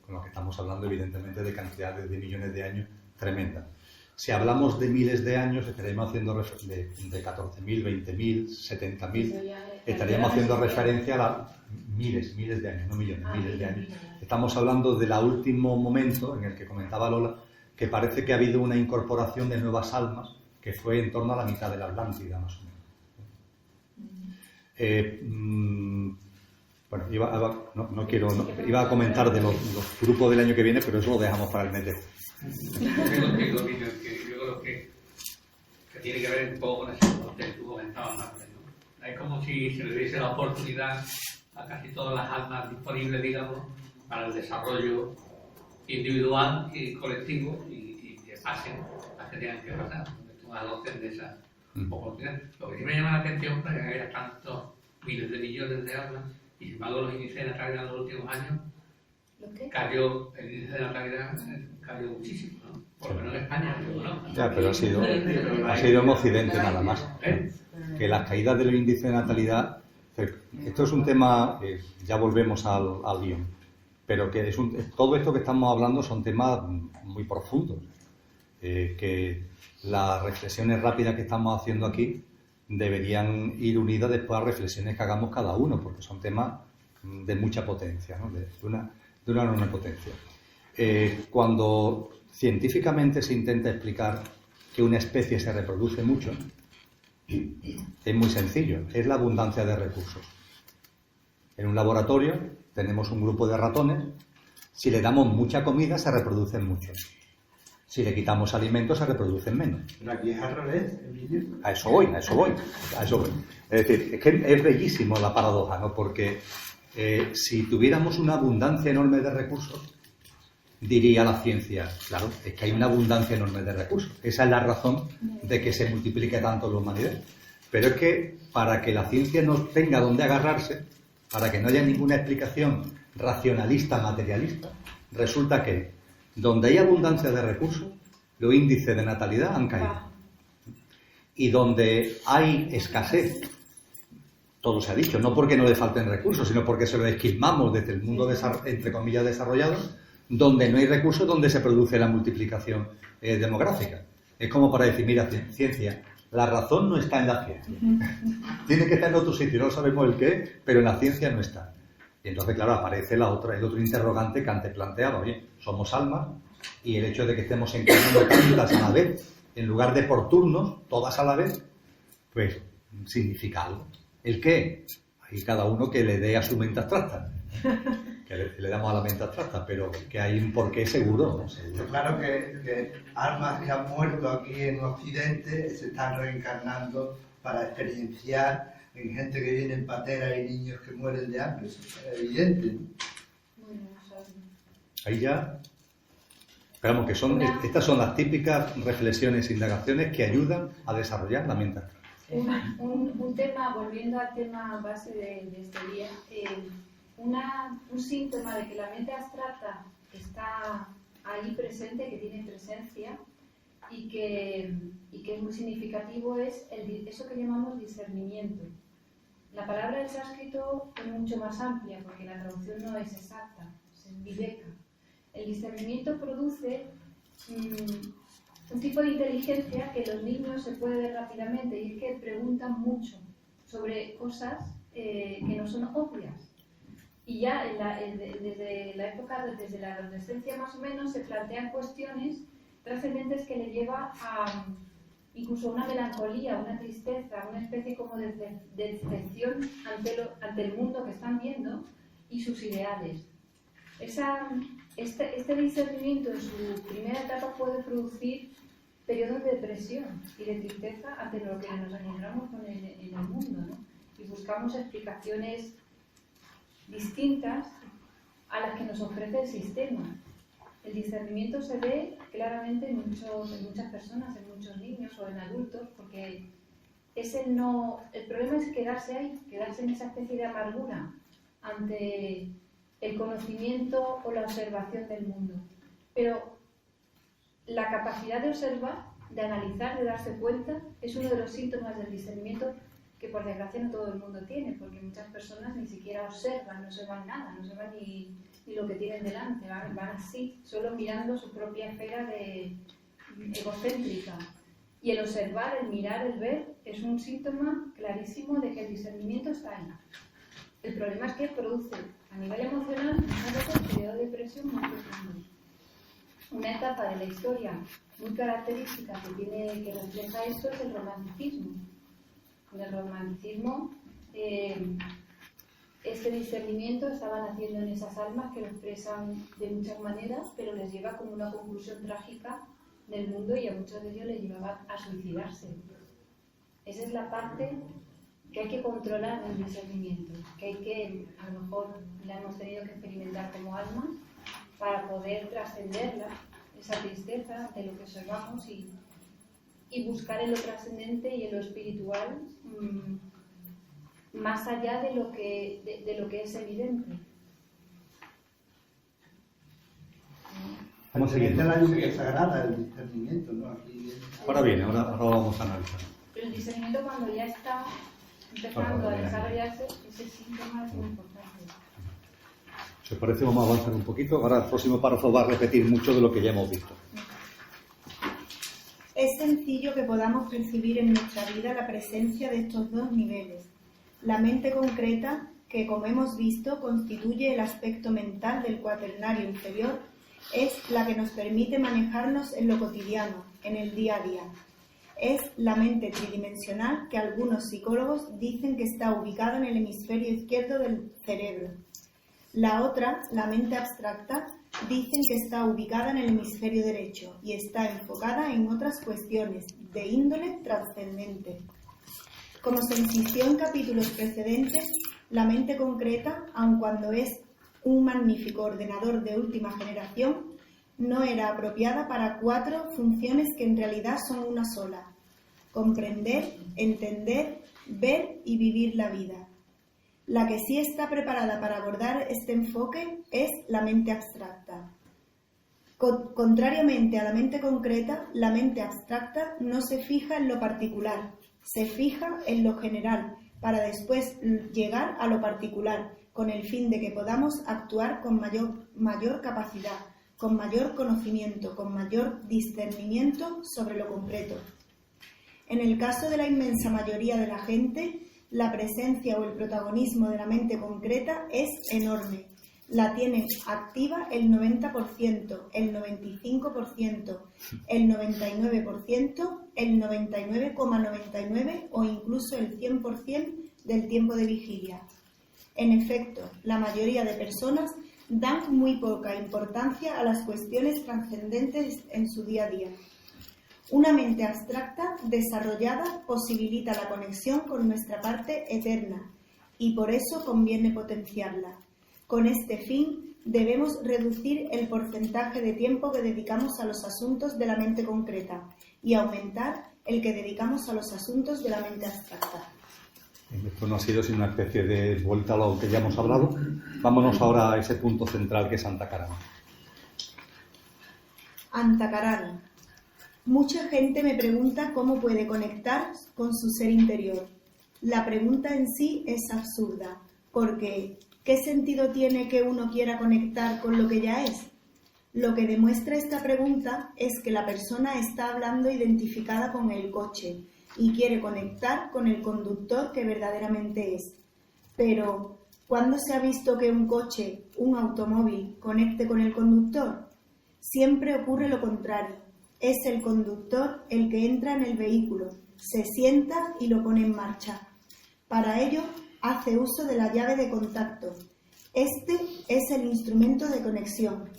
con lo que estamos hablando evidentemente de cantidades de millones de años tremenda. Si hablamos de miles de años, estaríamos haciendo de 14.000, 20.000, 70.000, estaríamos haciendo referencia a miles de años, no millones, miles de años. Estamos hablando del último momento en el que comentaba Lola, que parece que ha habido una incorporación de nuevas almas, que fue en torno a la mitad de la Atlántida, más o menos. Bueno, iba a comentar de los grupos del año que viene, pero eso lo dejamos para el mes de julio. Yo creo que tiene que ver un poco con eso que tú comentabas antes, ¿no? Es como si se le diese la oportunidad a casi todas las almas disponibles, digamos, para el desarrollo individual y colectivo y que pasen las que tengan que pasar, que adopten de esa oportunidad. Lo que sí me llama la atención es que haya tantos miles de millones de almas y sin embargo los índices de natalidad en los últimos años cayó, el índice de natalidad cayó muchísimo, ¿no? Por lo menos en España, ¿no? Ya, pero ha sido en Occidente nada más. Que las caídas del índice de natalidad, esto es un tema, ya volvemos al guión, pero que todo esto que estamos hablando son temas muy profundos, que las reflexiones rápidas que estamos haciendo aquí deberían ir unidas después a reflexiones que hagamos cada uno, porque son temas de mucha potencia, ¿no? de una enorme potencia. Cuando científicamente se intenta explicar que una especie se reproduce mucho, es muy sencillo, es la abundancia de recursos. En un laboratorio tenemos un grupo de ratones, si le damos mucha comida se reproducen mucho. Si le quitamos alimentos se reproducen menos. Pero aquí es al revés, Emilio. A eso voy. Es decir, es que es bellísimo la paradoja, ¿no? Porque si tuviéramos una abundancia enorme de recursos, diría la ciencia, claro, es que hay una abundancia enorme de recursos. Esa es la razón de que se multiplique tanto la humanidad. Pero es que para que la ciencia no tenga dónde agarrarse, para que no haya ninguna explicación racionalista, materialista, resulta que donde hay abundancia de recursos, los índices de natalidad han caído. Y donde hay escasez, todo se ha dicho, no porque no le falten recursos, sino porque se lo esquilmamos desde el mundo, entre comillas, desarrollado, donde no hay recursos, donde se produce la multiplicación demográfica. Es como para decir, mira, ciencia, la razón no está en la ciencia. Tiene que estar en otro sitio, no sabemos el qué, pero en la ciencia no está. Y entonces, claro, aparece el otro interrogante que antes planteaba, oye, somos almas, y el hecho de que estemos encarnando tantas a la vez, en lugar de por turnos, todas a la vez, pues significa algo. ¿El qué? Ahí cada uno que le dé a su mente abstracta. Que le damos a la mente abstracta, pero que hay un porqué seguro, ¿no? Seguro. Claro que almas que han muerto aquí en Occidente se están reencarnando para experienciar en gente que viene en patera y niños que mueren de hambre. Eso es evidente, ¿no? Ahí ya... Esperamos que estas son las típicas reflexiones e indagaciones que ayudan a desarrollar la mente abstracta. Un tema, volviendo al tema base de este día, un síntoma de que la mente abstracta está ahí presente, que tiene presencia y que es muy significativo, es eso que llamamos discernimiento. La palabra del sánscrito es mucho más amplia porque la traducción no es exacta, es viveka. El discernimiento produce un tipo de inteligencia que los niños se puede ver rápidamente, y es que preguntan mucho sobre cosas que no son obvias. Y ya desde la época, desde la adolescencia más o menos, se plantean cuestiones trascendentes que le lleva a incluso una melancolía, una tristeza, una especie como de decepción ante el mundo que están viendo y sus ideales. Este discernimiento en su primera etapa puede producir periodos de depresión y de tristeza ante lo que nos encontramos en el mundo, ¿no? Y buscamos explicaciones distintas a las que nos ofrece el sistema. El discernimiento se ve claramente en muchas personas, en muchos niños o en adultos, porque el problema es quedarse ahí, quedarse en esa especie de amargura ante el conocimiento o la observación del mundo. Pero la capacidad de observar, de analizar, de darse cuenta, es uno de los síntomas del discernimiento que por desgracia no todo el mundo tiene, porque muchas personas ni siquiera observan, no observan nada, no observan ni lo que tienen delante, van así, solo mirando su propia esfera de egocéntrica. Y el observar, el mirar, el ver, es un síntoma clarísimo de que el discernimiento está ahí. El problema es que produce a nivel emocional un periodo de depresión muy profundo. Una etapa de la historia muy característica que refleja esto es el romanticismo. En el romanticismo, este discernimiento estaba naciendo en esas almas que lo expresan de muchas maneras, pero les lleva como una conclusión trágica del mundo y a muchos de ellos les llevaba a suicidarse. Esa es la parte que hay que controlar en el discernimiento, que hay que, a lo mejor la hemos tenido que experimentar como almas para poder trascenderla, esa tristeza de lo que observamos y buscar en lo trascendente y en lo espiritual más allá de lo que es evidente. Vamos a seguir. Es la lluvia sagrada, el discernimiento, ¿no? Ahora viene, ahora vamos a analizar. Pero el discernimiento cuando ya está empezando a desarrollarse, ese síntoma es muy importante. Si os parece, vamos a avanzar un poquito. Ahora el próximo párrafo va a repetir mucho de lo que ya hemos visto. Es sencillo que podamos percibir en nuestra vida la presencia de estos dos niveles. La mente concreta, que como hemos visto constituye el aspecto mental del cuaternario inferior, es la que nos permite manejarnos en lo cotidiano, en el día a día. Es la mente tridimensional que algunos psicólogos dicen que está ubicada en el hemisferio izquierdo del cerebro. La otra, la mente abstracta, dicen que está ubicada en el hemisferio derecho y está enfocada en otras cuestiones de índole trascendente. Como se insistió en capítulos precedentes, la mente concreta, aun cuando es un magnífico ordenador de última generación, no era apropiada para 4 funciones que en realidad son una sola: comprender, entender, ver y vivir la vida. La que sí está preparada para abordar este enfoque es la mente abstracta. Contrariamente a la mente concreta, la mente abstracta no se fija en lo particular, se fija en lo general, para después llegar a lo particular, con el fin de que podamos actuar con mayor capacidad, con mayor conocimiento, con mayor discernimiento sobre lo concreto. En el caso de la inmensa mayoría de la gente, la presencia o el protagonismo de la mente concreta es enorme. La tienen activa el 90%, el 95%, el 99%, el 99,99% o incluso el 100% del tiempo de vigilia. En efecto, la mayoría de personas dan muy poca importancia a las cuestiones trascendentes en su día a día. Una mente abstracta desarrollada posibilita la conexión con nuestra parte eterna y por eso conviene potenciarla. Con este fin, debemos reducir el porcentaje de tiempo que dedicamos a los asuntos de la mente concreta y aumentar el que dedicamos a los asuntos de la mente abstracta. Esto no ha sido sino una especie de vuelta a lo que ya hemos hablado. Vámonos ahora a ese punto central que es Antakarana. Antakarana. Mucha gente me pregunta cómo puede conectar con su ser interior. La pregunta en sí es absurda, porque ¿qué sentido tiene que uno quiera conectar con lo que ya es? Lo que demuestra esta pregunta es que la persona está hablando identificada con el coche y quiere conectar con el conductor que verdaderamente es. Pero, ¿cuándo se ha visto que un coche, un automóvil, conecte con el conductor? Siempre ocurre lo contrario. Es el conductor el que entra en el vehículo, se sienta y lo pone en marcha. Para ello, hace uso de la llave de contacto. Este es el instrumento de conexión.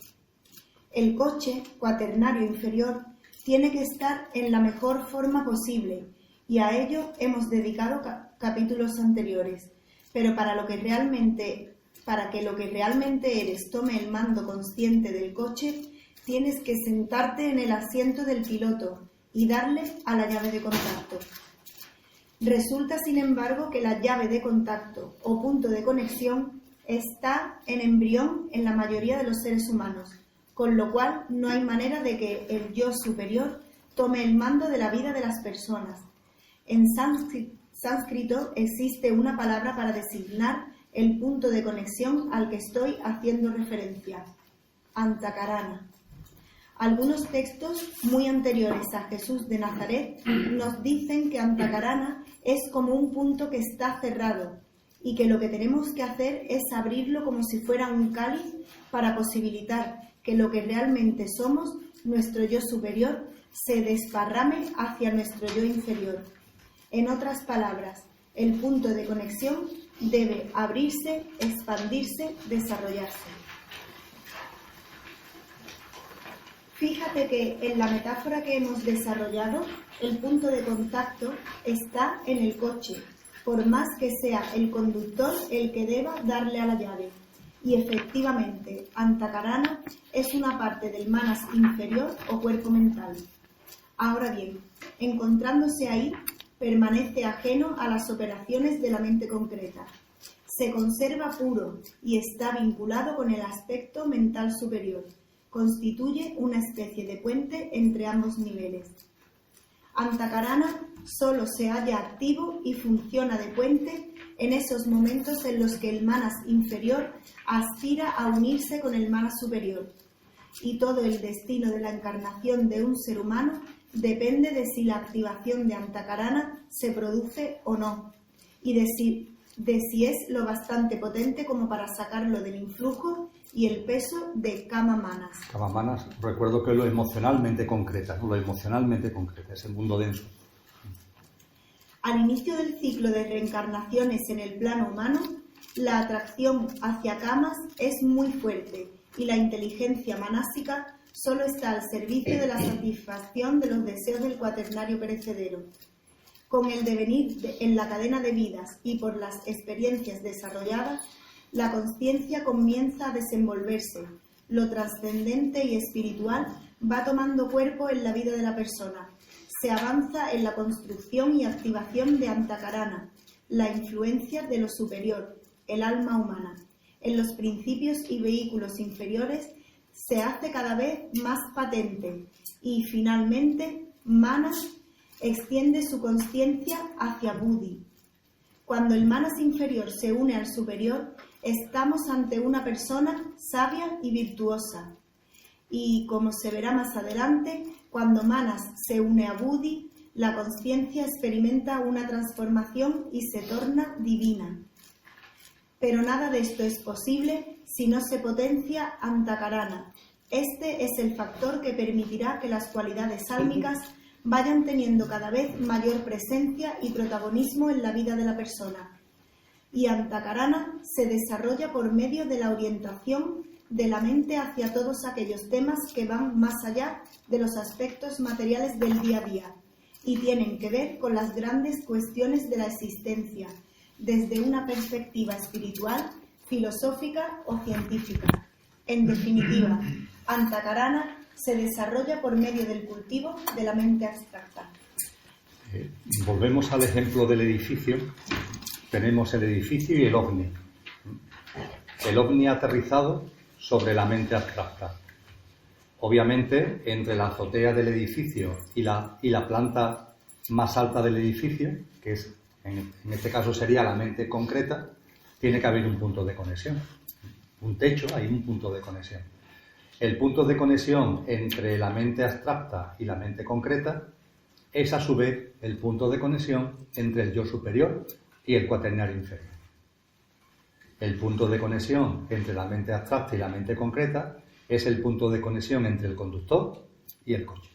El coche cuaternario inferior tiene que estar en la mejor forma posible y a ello hemos dedicado capítulos anteriores. Pero para que lo que realmente eres tome el mando consciente del coche, tienes que sentarte en el asiento del piloto y darle a la llave de contacto. Resulta, sin embargo, que la llave de contacto o punto de conexión está en embrión en la mayoría de los seres humanos, con lo cual no hay manera de que el yo superior tome el mando de la vida de las personas. En sánscrito existe una palabra para designar el punto de conexión al que estoy haciendo referencia: Antakarana. Algunos textos muy anteriores a Jesús de Nazaret nos dicen que Antacarana es como un punto que está cerrado y que lo que tenemos que hacer es abrirlo como si fuera un cáliz para posibilitar que lo que realmente somos, nuestro yo superior, se desparrame hacia nuestro yo inferior. En otras palabras, el punto de conexión debe abrirse, expandirse, desarrollarse. Fíjate que en la metáfora que hemos desarrollado, el punto de contacto está en el coche, por más que sea el conductor el que deba darle a la llave. Y efectivamente, Antacarana es una parte del manas inferior o cuerpo mental. Ahora bien, encontrándose ahí, permanece ajeno a las operaciones de la mente concreta. Se conserva puro y está vinculado con el aspecto mental superior. Constituye una especie de puente entre ambos niveles. Antacarana solo se halla activo y funciona de puente en esos momentos en los que el manas inferior aspira a unirse con el manas superior. Y todo el destino de la encarnación de un ser humano depende de si la activación de Antacarana se produce o no, y de si es lo bastante potente como para sacarlo del influjo y el peso de Kama Manas. Kama Manas, recuerdo que es lo emocionalmente concreta, ¿no? Lo emocionalmente concreta, es el mundo denso. Al inicio del ciclo de reencarnaciones en el plano humano, la atracción hacia Kamas es muy fuerte y la inteligencia manásica solo está al servicio de la satisfacción de los deseos del cuaternario perecedero. Con el devenir en la cadena de vidas y por las experiencias desarrolladas, la consciencia comienza a desenvolverse. Lo trascendente y espiritual va tomando cuerpo en la vida de la persona. Se avanza en la construcción y activación de Antacarana, la influencia de lo superior, el alma humana. En los principios y vehículos inferiores se hace cada vez más patente y, finalmente, Manas extiende su consciencia hacia Buddhi. Cuando el Manas inferior se une al superior, estamos ante una persona sabia y virtuosa. Y, como se verá más adelante, cuando Manas se une a Buddhi, la consciencia experimenta una transformación y se torna divina. Pero nada de esto es posible si no se potencia Antacarana. Este es el factor que permitirá que las cualidades álmicas vayan teniendo cada vez mayor presencia y protagonismo en la vida de la persona. Y Antacarana se desarrolla por medio de la orientación de la mente hacia todos aquellos temas que van más allá de los aspectos materiales del día a día y tienen que ver con las grandes cuestiones de la existencia, desde una perspectiva espiritual, filosófica o científica. En definitiva, Antacarana se desarrolla por medio del cultivo de la mente abstracta. Volvemos al ejemplo del edificio. Tenemos el edificio y el ovni. El ovni aterrizado sobre la mente abstracta. Obviamente, entre la azotea del edificio y la planta más alta del edificio, que es en este caso sería la mente concreta, tiene que haber un punto de conexión. Un techo, hay un punto de conexión. El punto de conexión entre la mente abstracta y la mente concreta es a su vez el punto de conexión entre el yo superior y el cuaternario inferior. El punto de conexión entre la mente abstracta y la mente concreta es el punto de conexión entre el conductor y el coche.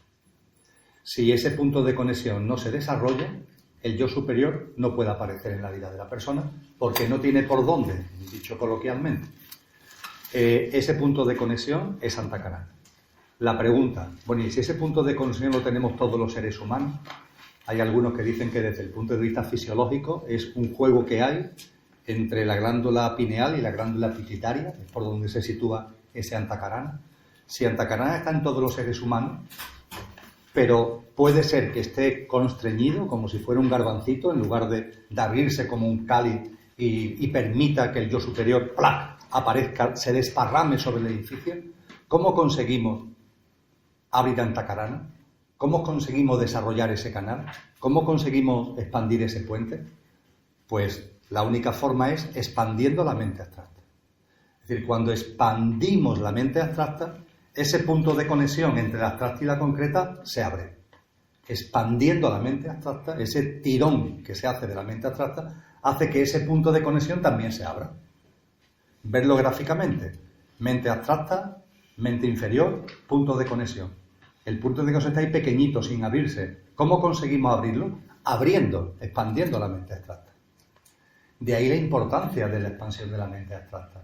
Si ese punto de conexión no se desarrolla, el yo superior no puede aparecer en la vida de la persona porque no tiene por dónde, dicho coloquialmente. Ese punto de conexión es Antacarana. La pregunta, bueno, ¿y si ese punto de conexión lo tenemos todos los seres humanos? Hay algunos que dicen que desde el punto de vista fisiológico es un juego que hay entre la glándula pineal y la glándula pituitaria, es por donde se sitúa ese Antacarana. Si Antacarana está en todos los seres humanos, pero puede ser que esté constreñido, como si fuera un garbancito, en lugar de abrirse como un cáliz y permita que el yo superior ¡plac!, aparezca, se desparrame sobre el edificio. ¿Cómo conseguimos abrir Antacarana? ¿Cómo conseguimos desarrollar ese canal? ¿Cómo conseguimos expandir ese puente? Pues la única forma es expandiendo la mente abstracta. Es decir, cuando expandimos la mente abstracta, ese punto de conexión entre la abstracta y la concreta se abre. Expandiendo la mente abstracta, ese tirón que se hace de la mente abstracta hace que ese punto de conexión también se abra. Verlo gráficamente. Mente abstracta, mente inferior, punto de conexión. El punto de conexión está ahí pequeñito, sin abrirse. ¿Cómo conseguimos abrirlo? Abriendo, expandiendo la mente abstracta. De ahí la importancia de la expansión de la mente abstracta.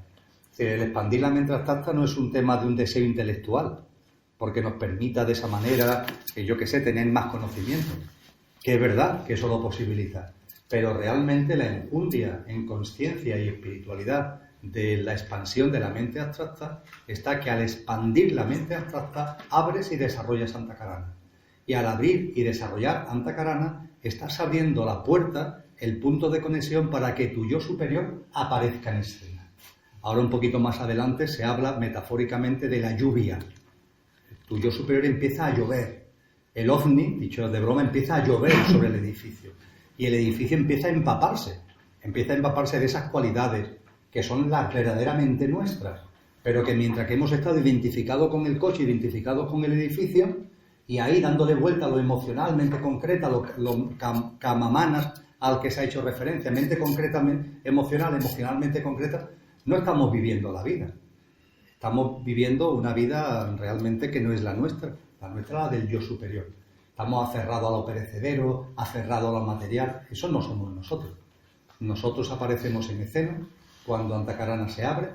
El expandir la mente abstracta no es un tema de un deseo intelectual, porque nos permita de esa manera, tener más conocimiento. Que es verdad que eso lo posibilita. Pero realmente la enjundia en consciencia y espiritualidad de la expansión de la mente abstracta está que al expandir la mente abstracta abres y desarrollas Antakarana. Y al abrir y desarrollar Antakarana estás abriendo la puerta, el punto de conexión para que tu yo superior aparezca en escena. Ahora un poquito más adelante se habla metafóricamente de la lluvia. Tu yo superior empieza a llover. El ovni, dicho de broma, empieza a llover sobre el edificio. Y el edificio empieza a empaparse de esas cualidades que son las verdaderamente nuestras, pero que mientras que hemos estado identificados con el coche, identificados con el edificio, y ahí dándole vuelta a lo emocionalmente concreta, lo kamamanas al que se ha hecho referencia, mente concreta, emocionalmente concreta, no estamos viviendo la vida. Estamos viviendo una vida realmente que no es la nuestra la del yo superior. Estamos aferrados a lo perecedero, aferrados a lo material. Eso no somos nosotros. Nosotros aparecemos en escena cuando Antakarana se abre.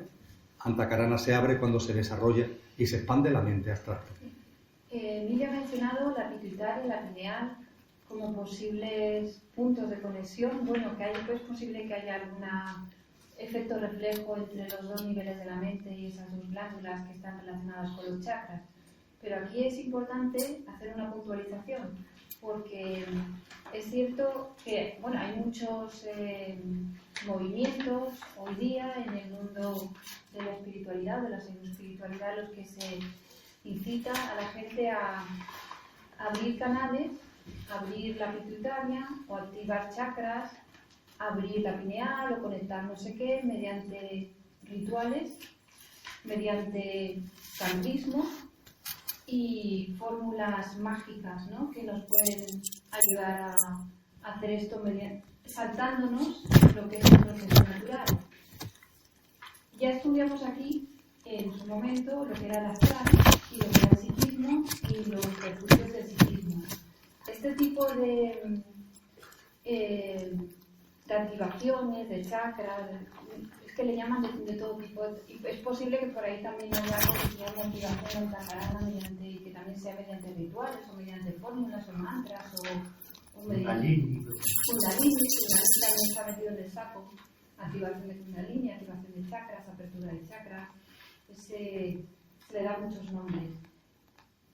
Antakarana se abre cuando se desarrolla y se expande la mente abstracta. Emilio ha mencionado la pituitaria y la pineal como posibles puntos de conexión. Bueno, que es posible que haya algún efecto reflejo entre los dos niveles de la mente y esas dos glándulas que están relacionadas con los chakras. Pero aquí es importante hacer una puntualización, porque es cierto que hay muchos movimientos hoy día en el mundo de la espiritualidad, de la pseudoespiritualidad, en los que se incita a la gente a abrir canales, abrir la pituitaria o activar chakras, abrir la pineal o conectar no sé qué mediante rituales, mediante tantrismo y fórmulas mágicas, ¿no?, que nos pueden ayudar a hacer esto saltándonos lo que es el proceso natural. Ya estudiamos aquí en su momento lo que era el astral y lo que era el psiquismo y los recursos del psiquismo. Este tipo de activaciones, de chakras, es que le llaman de todo tipo. Y es posible que por ahí también haya algo que sea una activación de Antakarana que también sea mediante rituales o mediante fórmulas o mantras o mediante Kundalini, también está metido en el saco. Activación de Kundalini, activación de chakras, apertura de chakras. Se le da muchos nombres.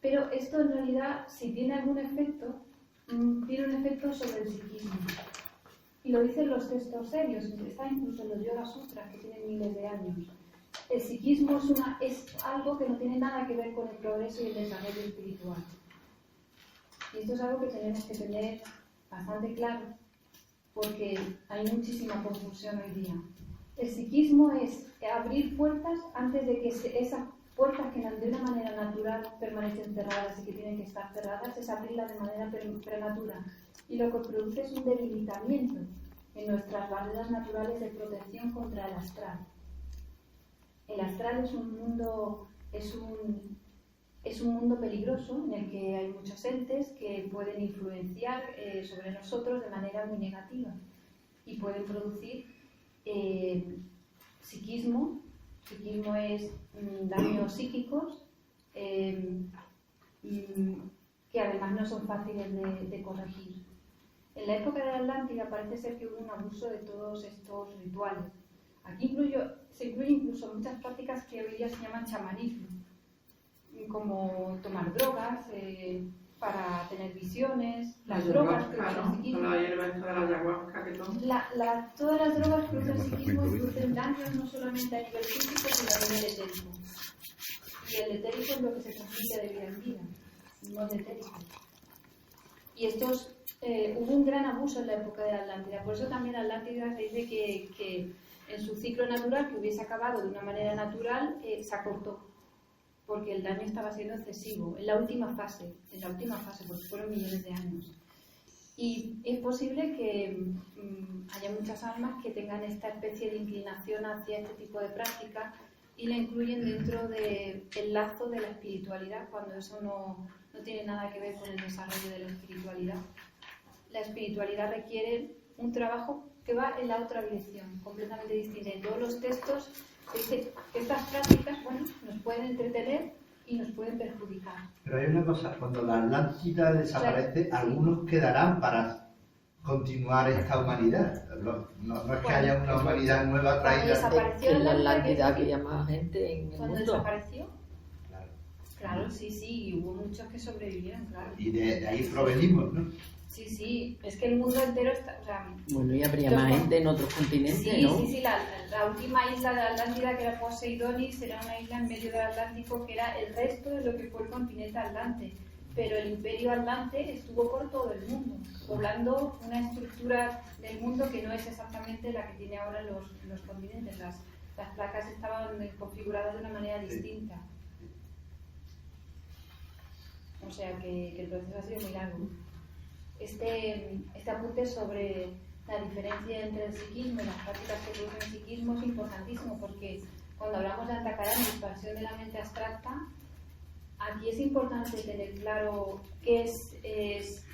Pero esto en realidad, si tiene algún efecto, tiene un efecto sobre el psiquismo. Y lo dicen los textos serios, está incluso en los Yoga Sutras, que tienen miles de años. El psiquismo es algo que no tiene nada que ver con el progreso y el desarrollo espiritual. Y esto es algo que tenemos que tener bastante claro, porque hay muchísima confusión hoy día. El psiquismo es abrir puertas antes de que esas puertas que de una manera natural permanecen cerradas y que tienen que estar cerradas, es abrirlas de manera prematura. Y lo que produce es un debilitamiento en nuestras barreras naturales de protección contra el astral. El astral es un mundo peligroso en el que hay muchos entes que pueden influenciar sobre nosotros de manera muy negativa y pueden producir psiquismo. Psiquismo es daños psíquicos que además no son fáciles de corregir. En la época de la Atlántida parece ser que hubo un abuso de todos estos rituales. Aquí se incluyen incluso muchas prácticas que hoy día se llaman chamanismo, como tomar drogas para tener visiones, las drogas que producen psiquismo. La hierba esta de la ayahuasca que toman. Todas las drogas que producen psiquismo producen daños no solamente a nivel físico, sino a nivel etérico. Y el etérico es lo que se transmite de vida en vida, no el etérico. Y hubo un gran abuso en la época de la Atlántida. Por eso también la Atlántida se dice que en su ciclo natural, que hubiese acabado de una manera natural, se acortó. porque el daño estaba siendo excesivo, en la última fase, porque fueron millones de años. Y es posible que haya muchas almas que tengan esta especie de inclinación hacia este tipo de prácticas y la incluyen dentro del lazo de la espiritualidad, cuando eso no tiene nada que ver con el desarrollo de la espiritualidad. La espiritualidad requiere un trabajo que va en la otra dirección, completamente distinta. En todos los textos se dice que estas prácticas, bueno, nos pueden entretener y nos pueden perjudicar. Pero hay una cosa, cuando la Atlántida desaparece, algunos quedarán para continuar esta humanidad. No es que haya una humanidad nueva traída. En la Atlántida había más gente en el Cuando mundo. desapareció, claro, sí, y hubo muchos que sobrevivieron, claro. Y de ahí provenimos, ¿no? Sí, es que el mundo entero está... O sea, Bueno, y habría más gente en otros continentes, ¿no? Sí, la última isla de la Atlántida, que era Poseidonis, era una isla en medio del Atlántico que era el resto de lo que fue el continente Atlante. Pero el imperio Atlante estuvo por todo el mundo, poblando una estructura del mundo que no es exactamente la que tiene ahora los continentes. Las placas estaban configuradas de una manera distinta. O sea que el proceso ha sido muy largo. Este apunte sobre la diferencia entre el psiquismo y las prácticas que producen el psiquismo es importantísimo, porque cuando hablamos de Antakarana, expansión de la mente abstracta, aquí es importante tener claro qué es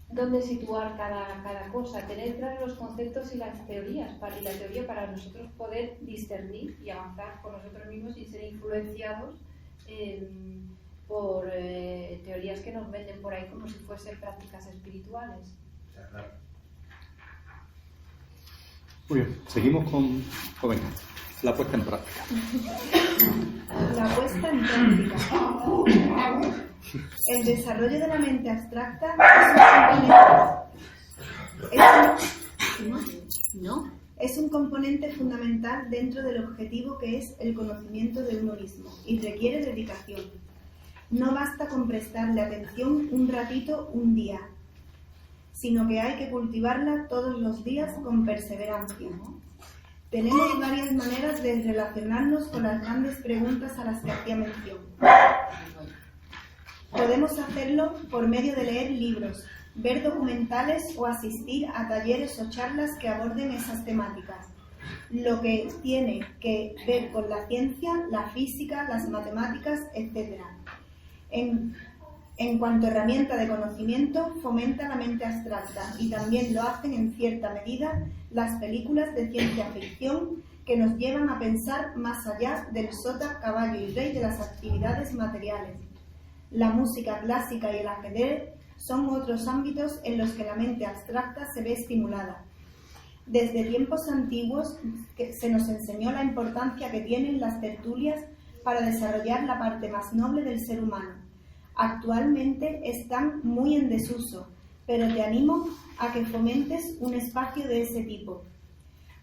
dónde situar cada cosa, tener claros los conceptos y las teorías, y la teoría para nosotros poder discernir y avanzar por nosotros mismos sin ser influenciados por teorías que nos venden por ahí como si fuesen prácticas espirituales. Muy bien, seguimos con venga, la puesta en práctica. La puesta en práctica. El desarrollo de la mente abstracta es un componente fundamental dentro del objetivo que es el conocimiento de uno mismo y requiere dedicación. No basta con prestarle atención un ratito, un día, sino que hay que cultivarla todos los días con perseverancia. Tenemos varias maneras de relacionarnos con las grandes preguntas a las que hacía mención. Podemos hacerlo por medio de leer libros, ver documentales o asistir a talleres o charlas que aborden esas temáticas. Lo que tiene que ver con la ciencia, la física, las matemáticas, etc. En cuanto a herramienta de conocimiento, fomenta la mente abstracta y también lo hacen en cierta medida las películas de ciencia ficción que nos llevan a pensar más allá del sota, caballo y rey de las actividades materiales. La música clásica y el ajedrez son otros ámbitos en los que la mente abstracta se ve estimulada. Desde tiempos antiguos se nos enseñó la importancia que tienen las tertulias para desarrollar la parte más noble del ser humano. Actualmente están muy en desuso, pero te animo a que fomentes un espacio de ese tipo.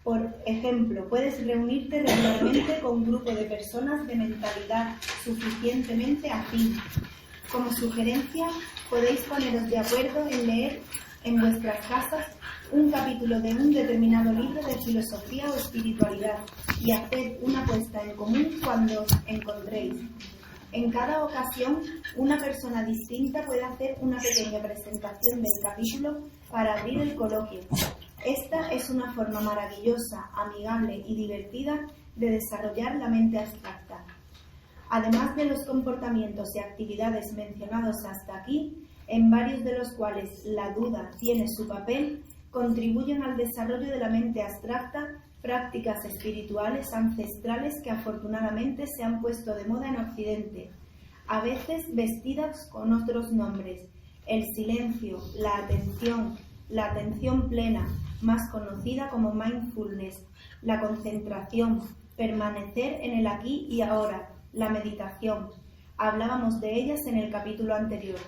Por ejemplo, puedes reunirte regularmente con un grupo de personas de mentalidad suficientemente afín. Como sugerencia, podéis poneros de acuerdo en leer en vuestras casas un capítulo de un determinado libro de filosofía o espiritualidad y hacer una puesta en común cuando os encontréis. En cada ocasión, una persona distinta puede hacer una pequeña presentación del capítulo para abrir el coloquio. Esta es una forma maravillosa, amigable y divertida de desarrollar la mente abstracta. Además de los comportamientos y actividades mencionados hasta aquí, en varios de los cuales la duda tiene su papel, contribuyen al desarrollo de la mente abstracta prácticas espirituales ancestrales que afortunadamente se han puesto de moda en Occidente, a veces vestidas con otros nombres: el silencio, la atención plena, más conocida como mindfulness, la concentración, permanecer en el aquí y ahora, la meditación. Hablábamos de ellas en el capítulo anterior.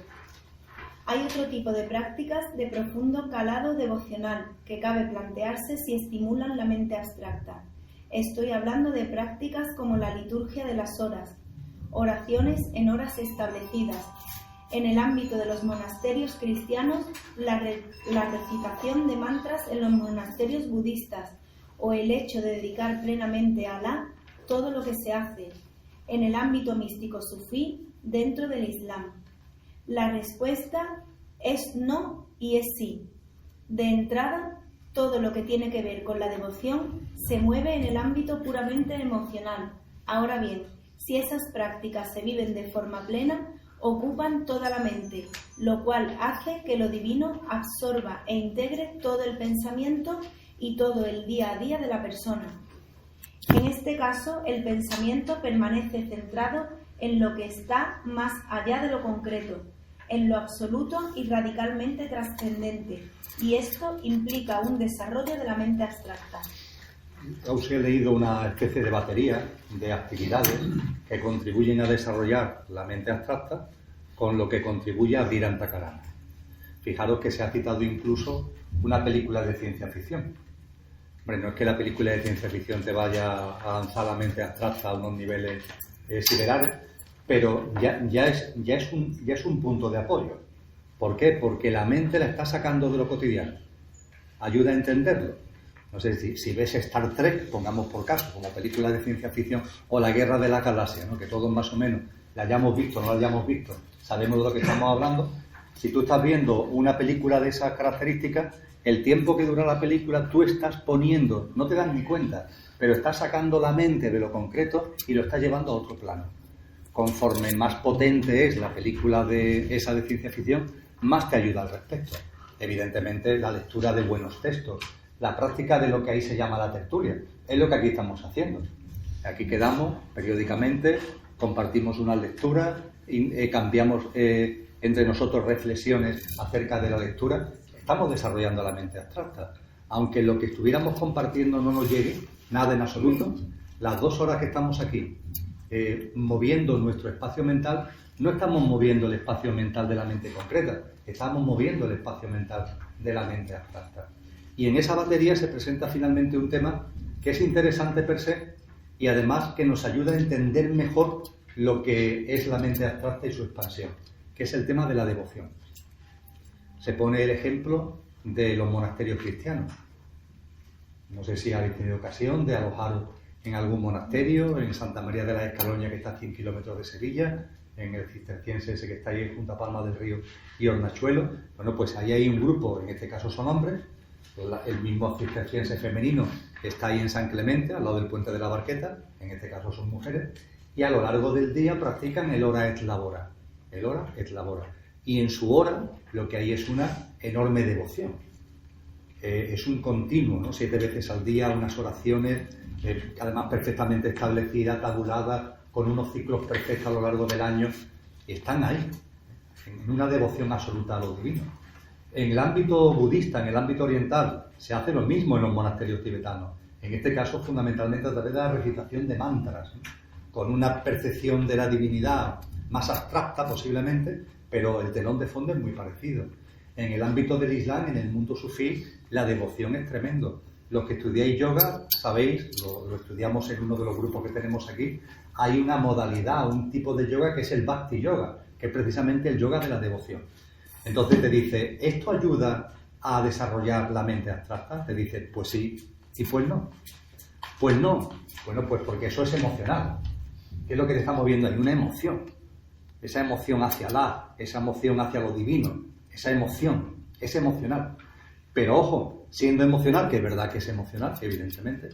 Hay otro tipo de prácticas de profundo calado devocional que cabe plantearse si estimulan la mente abstracta. Estoy hablando de prácticas como la liturgia de las horas, oraciones en horas establecidas. En el ámbito de los monasterios cristianos, la recitación de mantras en los monasterios budistas o el hecho de dedicar plenamente a Alá todo lo que se hace. en el ámbito místico sufí dentro del Islam? La respuesta es no y es sí. De entrada, todo lo que tiene que ver con la devoción se mueve en el ámbito puramente emocional. Ahora bien, si esas prácticas se viven de forma plena, ocupan toda la mente, lo cual hace que lo divino absorba e integre todo el pensamiento y todo el día a día de la persona. En este caso, el pensamiento permanece centrado en lo que está más allá de lo concreto, en lo absoluto y radicalmente trascendente, y esto implica un desarrollo de la mente abstracta. Os he leído una especie de batería de actividades que contribuyen a desarrollar la mente abstracta, con lo que contribuye a Virantakarana. Fijaros que se ha citado incluso una película de ciencia ficción. Hombre, no es que la película de ciencia ficción te vaya a lanzar la mente abstracta a unos niveles siderales, pero ya es un punto de apoyo. ¿Por qué? Porque la mente la está sacando de lo cotidiano. Ayuda a entenderlo. No sé, si ves Star Trek, pongamos por caso, como película de ciencia ficción, o La Guerra de la Galaxia, ¿no? Que todos más o menos la hayamos visto o no la hayamos visto, sabemos de lo que estamos hablando. Si tú estás viendo una película de esas características, el tiempo que dura la película tú estás poniendo, no te das ni cuenta, pero estás sacando la mente de lo concreto y lo estás llevando a otro plano. Conforme más potente es la película de esa de ciencia ficción, más te ayuda al respecto. Evidentemente, la lectura de buenos textos, la práctica de lo que ahí se llama la tertulia, es lo que aquí estamos haciendo. Aquí quedamos periódicamente, compartimos una lectura, cambiamos entre nosotros reflexiones acerca de la lectura. Estamos desarrollando la mente abstracta. Aunque lo que estuviéramos compartiendo no nos llegue, nada en absoluto, las 2 horas que estamos aquí moviendo nuestro espacio mental, no estamos moviendo el espacio mental de la mente concreta, estamos moviendo el espacio mental de la mente abstracta. Y en esa batería se presenta finalmente un tema que es interesante per se y además que nos ayuda a entender mejor lo que es la mente abstracta y su expansión, que es el tema de la devoción. Se pone el ejemplo de los monasterios cristianos. No sé si habéis tenido ocasión de alojaros en algún monasterio, en Santa María de la Escaloña, que está a 100 kilómetros de Sevilla, en el cisterciense ese que está ahí junto a Palma del Río y Hornachuelo. Bueno, pues ahí hay un grupo, en este caso son hombres, el mismo cisterciense femenino que está ahí en San Clemente, al lado del puente de la Barqueta, en este caso son mujeres, y a lo largo del día practican el hora et labora. El hora et labora. Y en su hora lo que hay es una enorme devoción. Es un continuo, ¿no? 7 veces al día, unas oraciones, además perfectamente establecidas, tabuladas, con unos ciclos perfectos a lo largo del año. Y están ahí, en una devoción absoluta a lo divino. En el ámbito budista, en el ámbito oriental, se hace lo mismo en los monasterios tibetanos. En este caso, fundamentalmente a través de la recitación de mantras, ¿no? Con una percepción de la divinidad más abstracta posiblemente, pero el telón de fondo es muy parecido. En el ámbito del Islam, en el mundo sufí, la devoción es tremendo. Los que estudiáis yoga, sabéis, lo estudiamos en uno de los grupos que tenemos aquí, hay una modalidad, un tipo de yoga que es el Bhakti Yoga, que es precisamente el yoga de la devoción. Entonces te dice, ¿esto ayuda a desarrollar la mente abstracta? Te dice, pues sí, y pues no. Pues no. Bueno, pues porque eso es emocional. ¿Qué es lo que te está moviendo ahí? Una emoción. Esa emoción hacia Allah, esa emoción hacia lo divino, esa emoción, es emocional. Pero ojo, siendo emocional, que es verdad que es emocional, evidentemente,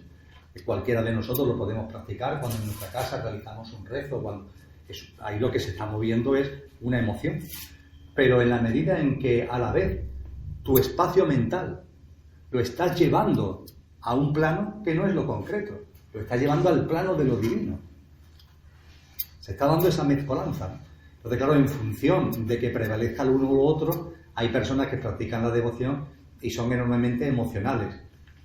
que cualquiera de nosotros lo podemos practicar cuando en nuestra casa realizamos un rezo, ahí lo que se está moviendo es una emoción. Pero en la medida en que a la vez tu espacio mental lo estás llevando a un plano que no es lo concreto, lo estás llevando al plano de lo divino. Se está dando esa mezcolanza, ¿no? Entonces, claro, en función de que prevalezca lo uno o lo otro, hay personas que practican la devoción y son enormemente emocionales.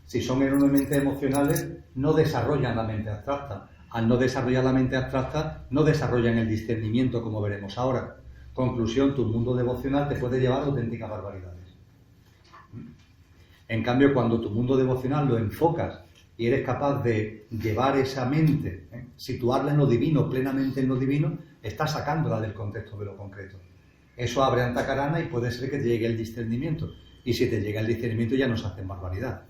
Si son enormemente emocionales, no desarrollan la mente abstracta. Al no desarrollar la mente abstracta, no desarrollan el discernimiento, como veremos ahora. Conclusión, tu mundo devocional te puede llevar a auténticas barbaridades. En cambio, cuando tu mundo devocional lo enfocas y eres capaz de llevar esa mente, situarla en lo divino, plenamente en lo divino, estás sacándola del contexto de lo concreto. Eso abre Antakarana y puede ser que te llegue el discernimiento. Y si te llega el discernimiento ya no se hace barbaridad.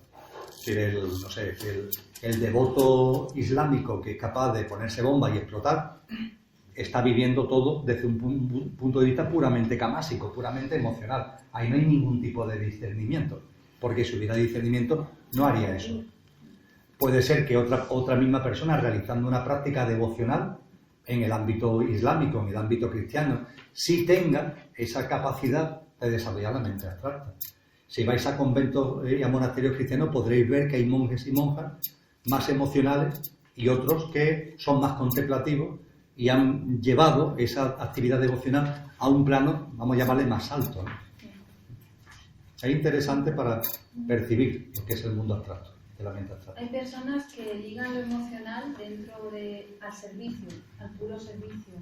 el devoto islámico que es capaz de ponerse bomba y explotar, está viviendo todo desde un punto de vista puramente camásico, puramente emocional. Ahí no hay ningún tipo de discernimiento, porque si hubiera discernimiento no haría eso. Puede ser que otra misma persona realizando una práctica devocional en el ámbito islámico, en el ámbito cristiano, sí tenga esa capacidad de desarrollar la mente abstracta. Si vais a conventos y a monasterios cristianos podréis ver que hay monjes y monjas más emocionales y otros que son más contemplativos y han llevado esa actividad devocional a un plano, vamos a llamarle, más alto, ¿no? Es interesante para percibir lo que es el mundo abstracto, de la mente abstracta. Hay personas que ligan lo emocional al servicio, al puro servicio.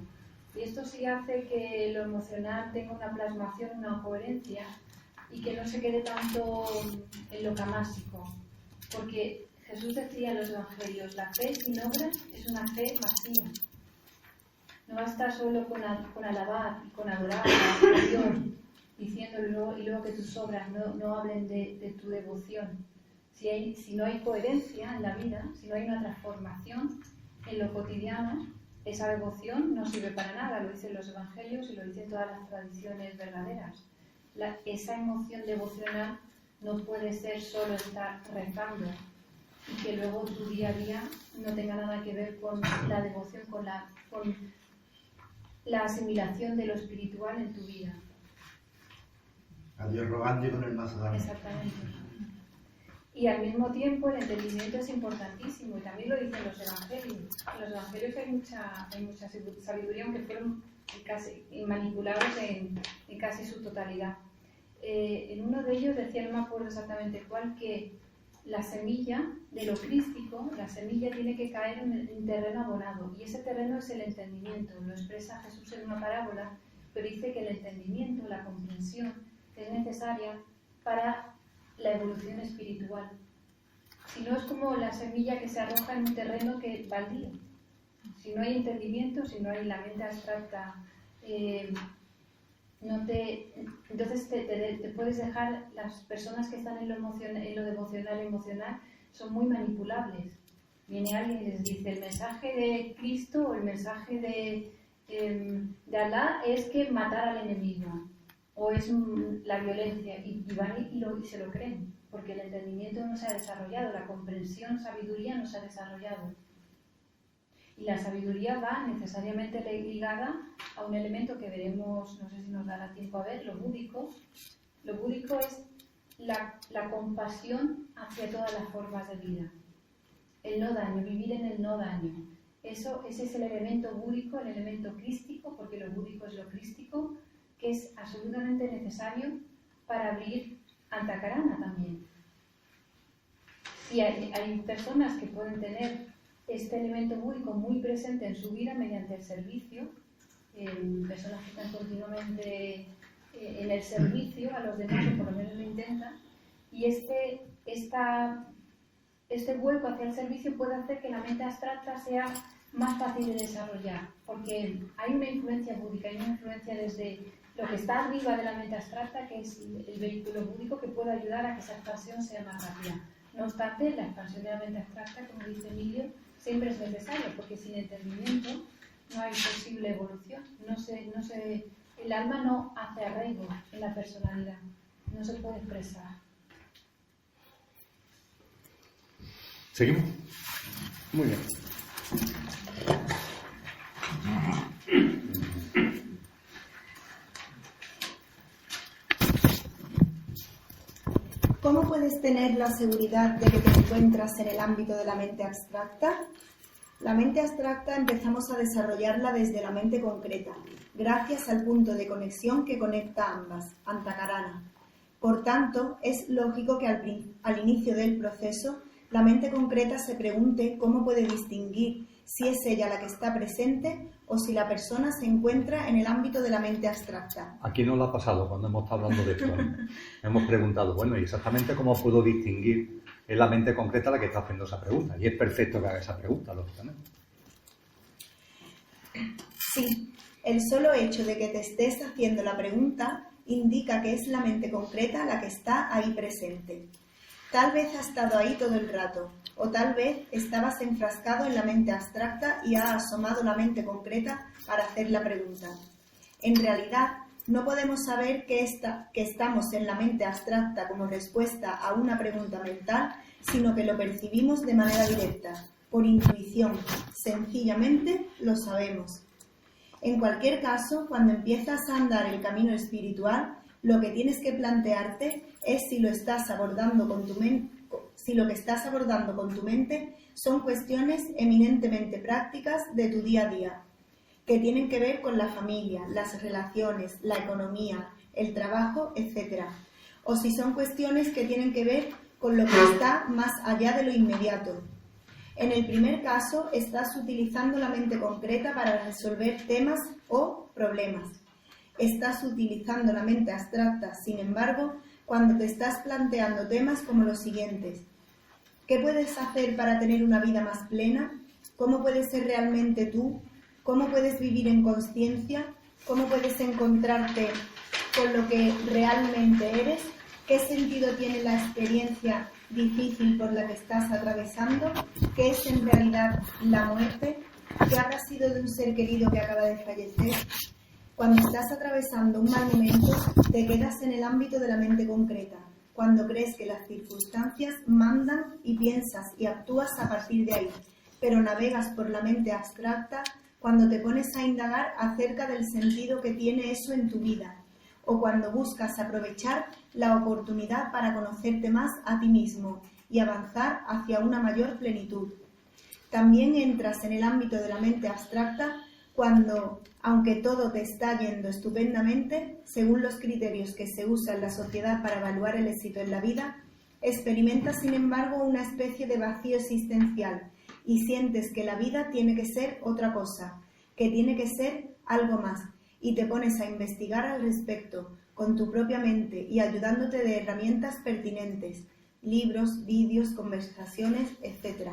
Y esto sí hace que lo emocional tenga una plasmación, una coherencia, y que no se quede tanto en lo camásico. Porque Jesús decía en los evangelios, la fe sin obras es una fe vacía. No basta solo con alabar y con adorar a Dios, diciéndolo y luego que tus obras no hablen de tu devoción. Si no hay coherencia en la vida, si no hay una transformación en lo cotidiano, esa devoción no sirve para nada, lo dicen los evangelios y lo dicen todas las tradiciones verdaderas. Esa emoción devocional no puede ser solo estar rezando y que luego tu día a día no tenga nada que ver con la devoción, con la asimilación de lo espiritual en tu vida. A Dios rogando y con el mazo dando. Exactamente. Y al mismo tiempo el entendimiento es importantísimo, y también lo dicen los evangelios. En los evangelios hay mucha sabiduría, aunque fueron casi manipulados en casi su totalidad. En uno de ellos decía, no me acuerdo exactamente cuál, que la semilla de lo crístico, la semilla tiene que caer en terreno abonado, y ese terreno es el entendimiento. Lo expresa Jesús en una parábola, pero dice que el entendimiento, la comprensión, es necesaria para la evolución espiritual. Si no, es como la semilla que se arroja en un terreno que es baldío. Si no hay entendimiento, si no hay la mente abstracta, entonces te puedes dejar. Las personas que están en lo devocional emocional son muy manipulables. Viene alguien y les dice el mensaje de Cristo o el mensaje de Alá es que matar al enemigo, o es la violencia, y van y se lo creen, porque el entendimiento no se ha desarrollado, la comprensión, sabiduría no se ha desarrollado. Y la sabiduría va necesariamente ligada a un elemento que veremos, no sé si nos dará tiempo a ver, lo búdico. Lo búdico es la compasión hacia todas las formas de vida. El no daño, vivir en el no daño. Ese es el elemento búdico, el elemento crístico, porque lo búdico es lo crístico, que es absolutamente necesario para abrir Antakarana también. Si hay personas que pueden tener este elemento búdico muy presente en su vida mediante el servicio, personas que están continuamente en el servicio a los demás, o por lo menos lo intentan, y este vuelco hacia el servicio puede hacer que la mente abstracta sea más fácil de desarrollar, porque hay una influencia búdica, hay una influencia desde lo que está arriba de la mente abstracta, que es el vehículo búdico, que puede ayudar a que esa expansión sea más rápida. No obstante, la expansión de la mente abstracta, como dice Emilio, siempre es necesaria, porque sin entendimiento no hay posible evolución. El alma no hace arraigo en la personalidad, no se puede expresar. ¿Seguimos? Muy bien. ¿Cómo puedes tener la seguridad de que te encuentras en el ámbito de la mente abstracta? La mente abstracta empezamos a desarrollarla desde la mente concreta, gracias al punto de conexión que conecta ambas, Antakarana. Por tanto, es lógico que al inicio del proceso, la mente concreta se pregunte cómo puede distinguir si es ella la que está presente o si la persona se encuentra en el ámbito de la mente abstracta. Aquí nos lo ha pasado cuando hemos estado hablando de esto, ¿no? Hemos preguntado, bueno, ¿y exactamente cómo puedo distinguir en la mente concreta la que está haciendo esa pregunta? Y es perfecto que haga esa pregunta, lógicamente. Sí, el solo hecho de que te estés haciendo la pregunta indica que es la mente concreta la que está ahí presente. Tal vez ha estado ahí todo el rato, o tal vez estabas enfrascado en la mente abstracta y ha asomado la mente concreta para hacer la pregunta. En realidad, no podemos saber que estamos en la mente abstracta como respuesta a una pregunta mental, sino que lo percibimos de manera directa, por intuición. Sencillamente lo sabemos. En cualquier caso, cuando empiezas a andar el camino espiritual, lo que tienes que plantearte es si lo que estás abordando con tu mente son cuestiones eminentemente prácticas de tu día a día, que tienen que ver con la familia, las relaciones, la economía, el trabajo, etc. O si son cuestiones que tienen que ver con lo que está más allá de lo inmediato. En el primer caso, estás utilizando la mente concreta para resolver temas o problemas. Estás utilizando la mente abstracta, sin embargo, cuando te estás planteando temas como los siguientes. ¿Qué puedes hacer para tener una vida más plena? ¿Cómo puedes ser realmente tú? ¿Cómo puedes vivir en consciencia? ¿Cómo puedes encontrarte con lo que realmente eres? ¿Qué sentido tiene la experiencia difícil por la que estás atravesando? ¿Qué es en realidad la muerte? ¿Qué habrá sido de un ser querido que acaba de fallecer? Cuando estás atravesando un mal momento, te quedas en el ámbito de la mente concreta, cuando crees que las circunstancias mandan y piensas y actúas a partir de ahí, pero navegas por la mente abstracta cuando te pones a indagar acerca del sentido que tiene eso en tu vida, o cuando buscas aprovechar la oportunidad para conocerte más a ti mismo y avanzar hacia una mayor plenitud. También entras en el ámbito de la mente abstracta cuando, aunque todo te está yendo estupendamente, según los criterios que se usan en la sociedad para evaluar el éxito en la vida, experimentas sin embargo una especie de vacío existencial y sientes que la vida tiene que ser otra cosa, que tiene que ser algo más, y te pones a investigar al respecto con tu propia mente y ayudándote de herramientas pertinentes, libros, vídeos, conversaciones, etc.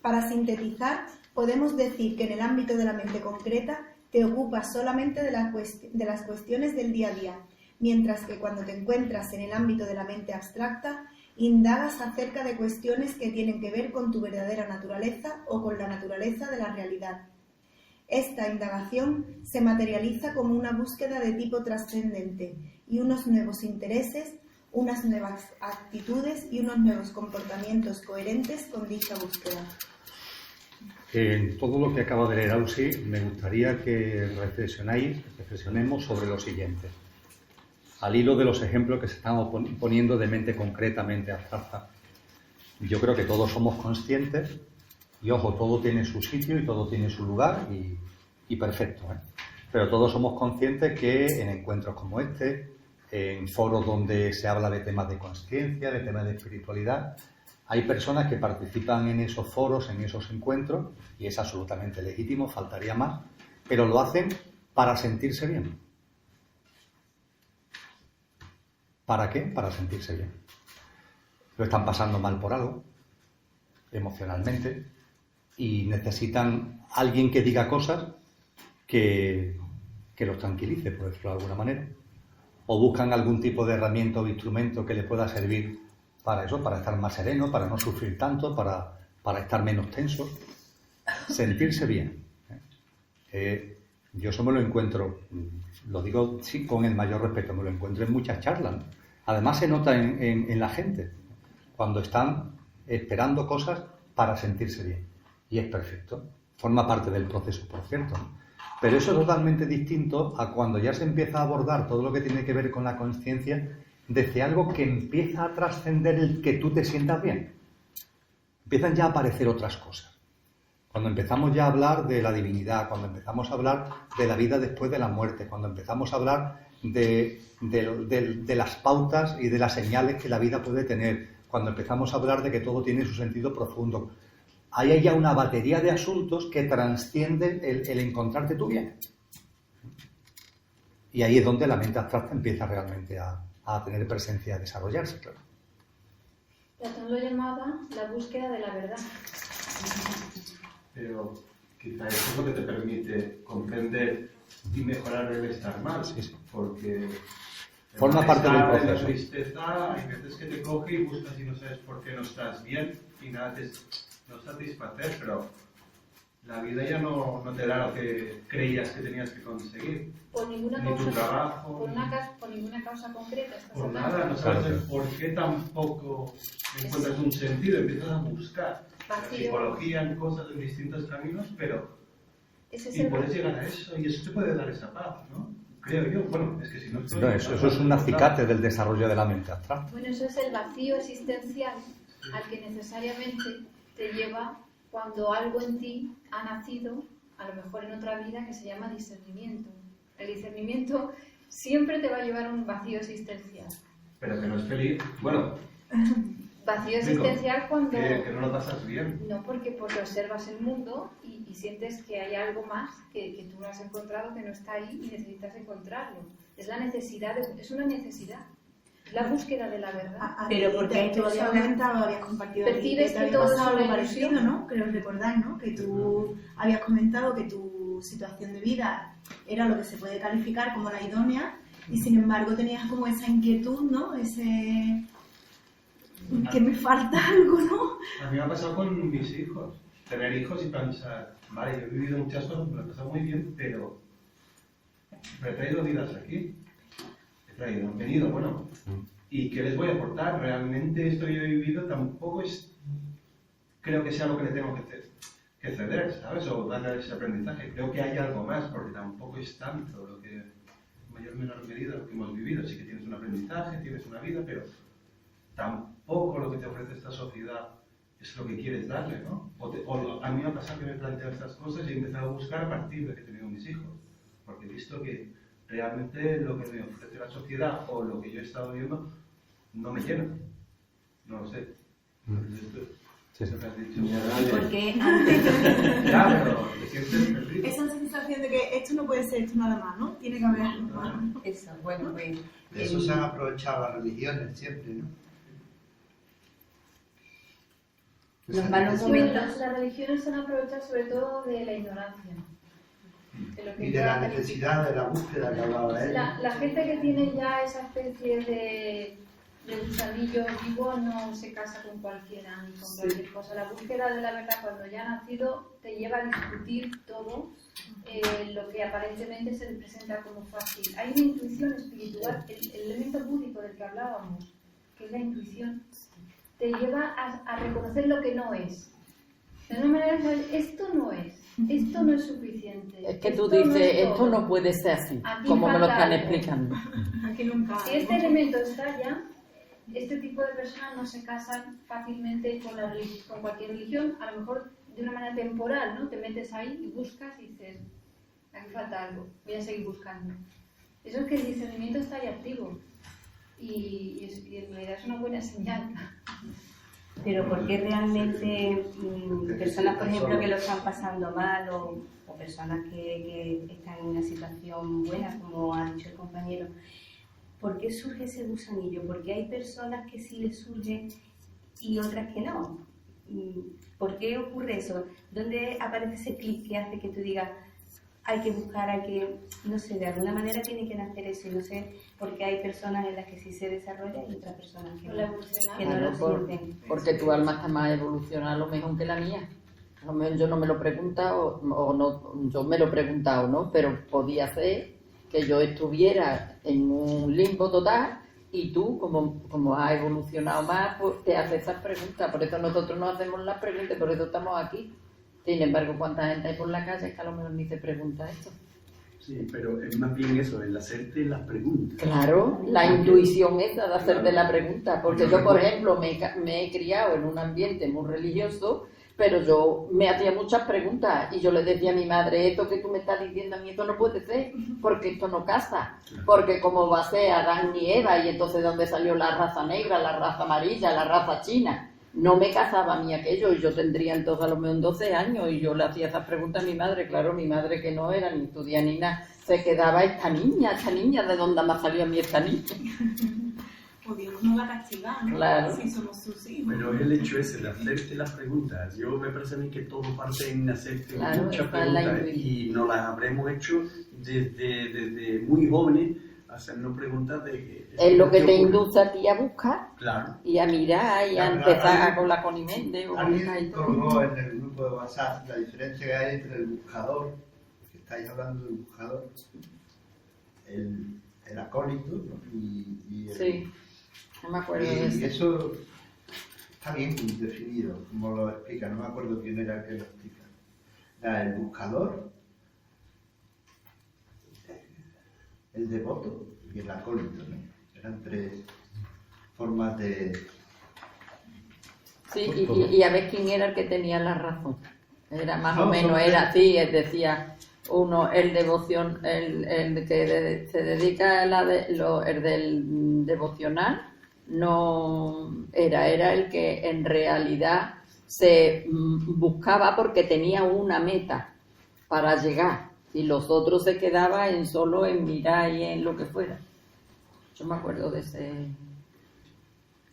Para sintetizar, podemos decir que en el ámbito de la mente concreta te ocupas solamente de las cuestiones del día a día, mientras que cuando te encuentras en el ámbito de la mente abstracta, indagas acerca de cuestiones que tienen que ver con tu verdadera naturaleza o con la naturaleza de la realidad. Esta indagación se materializa como una búsqueda de tipo trascendente y unos nuevos intereses, unas nuevas actitudes y unos nuevos comportamientos coherentes con dicha búsqueda. En todo lo que acaba de leer Ausi, me gustaría que reflexionemos sobre lo siguiente. Al hilo de los ejemplos que se están poniendo de mente concreta, mente abstracta, yo creo que todos somos conscientes y, ojo, todo tiene su sitio y todo tiene su lugar y perfecto, ¿eh? Pero todos somos conscientes que en encuentros como este, en foros donde se habla de temas de consciencia, de temas de espiritualidad, hay personas que participan en esos foros, en esos encuentros, y es absolutamente legítimo, faltaría más, pero lo hacen para sentirse bien. ¿Para qué? Para sentirse bien. Lo están pasando mal por algo, emocionalmente, y necesitan alguien que diga cosas que los tranquilice, por decirlo de alguna manera. O buscan algún tipo de herramienta o instrumento que les pueda servir para eso, para estar más sereno, para no sufrir tanto, para estar menos tenso. Sentirse bien. Yo eso me lo encuentro, lo digo sí, con el mayor respeto, me lo encuentro en muchas charlas, ¿no? Además se nota en la gente, cuando están esperando cosas para sentirse bien. Y es perfecto. Forma parte del proceso, por cierto. Pero eso es totalmente distinto a cuando ya se empieza a abordar todo lo que tiene que ver con la conciencia desde algo que empieza a trascender el que tú te sientas bien. Empiezan ya a aparecer otras cosas. Cuando empezamos ya a hablar de la divinidad, cuando empezamos a hablar de la vida después de la muerte, cuando empezamos a hablar de las pautas y de las señales que la vida puede tener, cuando empezamos a hablar de que todo tiene su sentido profundo, hay ya una batería de asuntos que trascienden el encontrarte tú bien. Y ahí es donde la mente abstracta empieza realmente a tener presencia, a desarrollarse, claro. Platón lo llamaba la búsqueda de la verdad. Pero quizá eso es lo que te permite comprender y mejorar el estar mal, Sí. porque Forma parte del La proceso. tristeza hay veces que te coge y buscas y no sabes por qué no estás bien y nada te no satisfacer, pero la vida ya no te da lo que creías que tenías que conseguir. Por ninguna Ni tu causa, trabajo, por ninguna causa concreta. ¿Estás por hablando? nada, no sabes Claro. el por qué tampoco encuentras un sentido, empiezas a buscar en la Vacío. psicología, en cosas, en distintos caminos, pero Ese es y el puedes llegar a eso y eso te puede dar esa paz, ¿no? Creo yo, bueno, es que si no... No, eso es un acicate del desarrollo de la mente abstracta. Bueno, eso es el vacío existencial al que necesariamente te lleva cuando algo en ti ha nacido, a lo mejor en otra vida, que se llama discernimiento. El discernimiento siempre te va a llevar a un vacío existencial. Pero que no es feliz, bueno, Vacío existencial cuando... que no lo pasas bien. No, porque observas el mundo y sientes que hay algo más que tú no has encontrado, que no está ahí y necesitas encontrarlo. Es la necesidad, es una necesidad. Es la búsqueda de la verdad. Pero porque hay tú habías comentado, habías compartido aquí, Percibes te que había todo es pasado algo una parecido, ilusión. ¿no? Creo recordar, ¿no? Que tú habías comentado que tu situación de vida era lo que se puede calificar como la idónea y sin embargo tenías como esa inquietud, ¿no? Ese... que me falta algo, ¿no? A mí me ha pasado con mis hijos. Tener hijos y pensar, vale, yo he vivido muchas cosas, me lo he pasado muy bien, pero he traído vidas aquí. Han venido, bueno. ¿Y qué les voy a aportar? Realmente esto que yo he vivido tampoco es... Creo que sea lo que le tengo que ceder, ¿sabes? O darle ese aprendizaje. Creo que hay algo más, porque tampoco es tanto lo que, en mayor o menor medida, lo que hemos vivido. Sí que tienes un aprendizaje, tienes una vida, pero tampoco lo que te ofrece esta sociedad es lo que quieres darle, ¿no? O a mí me ha pasado que me he planteado estas cosas y he empezado a buscar a partir de que he tenido mis hijos. Porque he visto que realmente lo que me ofrece la sociedad o lo que yo he estado viendo no me llena. No lo sé. Sí, sí. Eso que has dicho. Porque antes... Claro, te sientes perdido. esa sensación de que esto no puede ser esto nada más, ¿no? Tiene que haber algo más. Eso, bueno, pues... De eso se han aprovechado las religiones siempre, ¿no? Los malos Sí, momentos... las religiones se han aprovechado sobre todo de la ignorancia. De lo que Y de ya la aparece. necesidad de la búsqueda que hablaba él. La gente que tiene ya esa especie de gusanillo vivo no se casa con cualquiera ni con cualquier cosa. La búsqueda de la verdad cuando ya ha nacido te lleva a discutir todo lo que aparentemente se le presenta como fácil. Hay una intuición espiritual, el elemento búdico del que hablábamos, que es la intuición, te lleva a reconocer lo que no es. De una manera de saber, esto no es suficiente. Es que tú esto dices, no es esto todo. no puede ser así, Aquí como me lo falta están algo. explicando. Aquí nunca... Si este elemento estalla, este tipo de personas no se casan fácilmente con cualquier religión, a lo mejor de una manera temporal, ¿no? Te metes ahí y buscas y dices, aquí falta algo, voy a seguir buscando. Eso es que el discernimiento está ahí activo y en realidad es una buena señal. Pero porque realmente personas, por ejemplo, que lo están pasando mal o personas que están en una situación buena, como ha dicho el compañero, ¿por qué surge ese gusanillo? Porque hay personas que sí les surge y otras que no. ¿Por qué ocurre eso? ¿Dónde aparece ese clic que hace que tú digas, hay que buscar, hay que, no sé, de alguna manera tiene que nacer eso? Y no sé, porque hay personas en las que sí se desarrolla y otras personas que no Claro, lo sienten. porque tu alma está más evolucionada a lo mejor que la mía. A lo mejor yo no me lo he preguntado, o no, yo me lo he preguntado, ¿no? Pero podía ser que yo estuviera en un limbo total y tú, como has evolucionado más, pues te haces esas preguntas. Por eso nosotros nos hacemos las preguntas, por eso estamos aquí. Sin embargo, ¿cuánta gente hay por la calle que a lo mejor ni se pregunta esto? Sí, pero es más bien eso, el hacerte las preguntas. Claro, la intuición esa de hacerte la pregunta. Porque yo, por ejemplo, me he criado en un ambiente muy religioso, pero yo me hacía muchas preguntas y yo le decía a mi madre, esto que tú me estás diciendo a mí, esto no puede ser, porque esto no casa. Porque como va a ser Adán y Eva, y entonces ¿dónde salió la raza negra, la raza amarilla, la raza china? No me casaba a mí aquello y yo tendría entonces a lo menos 12 años y yo le hacía esas preguntas a mi madre. Claro, mi madre, que no era ni estudiante ni nada, se quedaba esta niña, ¿de dónde me salió a mí esta niña? O Dios nos va a castigar, ¿no? Claro. Si somos sus hijos. Pero el hecho ese de hacerte las preguntas, yo me parece a mí que todo parte en hacerte Claro, muchas está en la preguntas y nos las habremos hecho desde muy jóvenes hacernos preguntas de que... Es lo que te ocurre. induce a ti a buscar Claro. y a mirar y a Claro, empezar alguien- con la Conimente o Alguien colgó en el grupo de WhatsApp la diferencia que hay entre el buscador, que estáis hablando del buscador, el acólito, ¿no? y el, Sí, no me acuerdo de y eso. eso está bien definido, como lo explica, no me acuerdo quién era el que lo explica. Era el buscador, el devoto y el acólito, ¿no? Eran tres formas de... Sí, y a ver quién era el que tenía la razón. Era más o No, menos, son- era así, decía uno, el devoción, el que se dedica a el del devocional, no era el que en realidad se buscaba porque tenía una meta para llegar y los otros se quedaban solo en mirar y en lo que fuera. Yo me acuerdo de ese...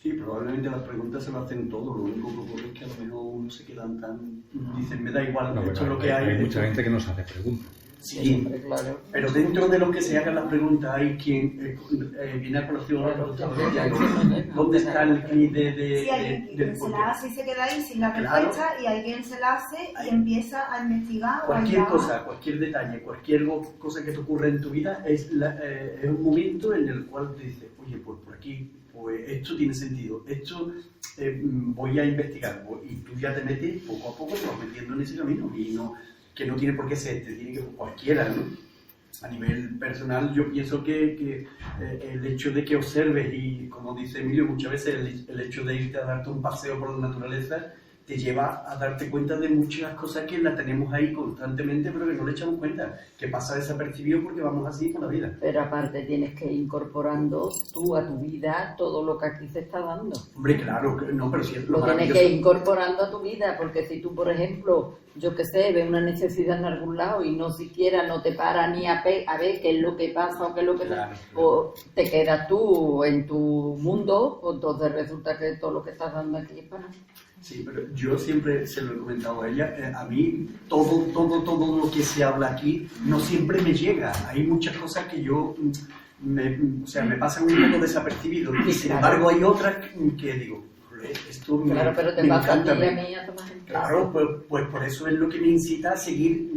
Sí, probablemente las preguntas se las hacen todos, lo único que ocurre es que a lo mejor uno se quedan tan... Dicen, me da igual, No, esto pero es lo que hay. hay mucha gente que nos hace preguntas. Sí, hombre, claro. pero dentro de los que se hagan las preguntas hay quien viene a colación ¿dónde está el clic Sí, hay del quien se porqué? la hace y se queda ahí sin la Claro. respuesta y hay quien se la hace y empieza a investigar o a Cualquier indagar. cosa, cualquier detalle, cualquier cosa que te ocurra en tu vida es un momento en el cual te dices, oye, pues por aquí, pues esto tiene sentido, esto voy a investigar, y tú ya te metes poco a poco, te vas metiendo en ese camino, y no, que no tiene por qué ser, te tiene que cualquiera, ¿no? A nivel personal, yo pienso que el hecho de que observes y, como dice Emilio, muchas veces el hecho de irte a darte un paseo por la naturaleza te lleva a darte cuenta de muchas cosas que las tenemos ahí constantemente, pero que no le echamos cuenta, que pasa desapercibido porque vamos así por la vida. Pero aparte tienes que ir incorporando tú a tu vida todo lo que aquí se está dando. Hombre, claro, no, pero si es lo Lo tienes maravilloso. que ir incorporando a tu vida, porque si tú, por ejemplo, yo que sé, ves una necesidad en algún lado y no siquiera no te para ni a ver qué es lo que pasa o qué es lo que Claro, o te quedas tú en tu mundo, pues entonces resulta que todo lo que estás dando aquí es para nada. Sí, pero yo siempre se lo he comentado a ella, a mí todo lo que se habla aquí no siempre me llega. Hay muchas cosas que yo, me pasan un poco desapercibido y sin embargo hay otras que digo, "Joder, esto me, Claro, pero te me pasa a ti encanta". y a mí a tomar en Claro, pues por eso es lo que me incita a seguir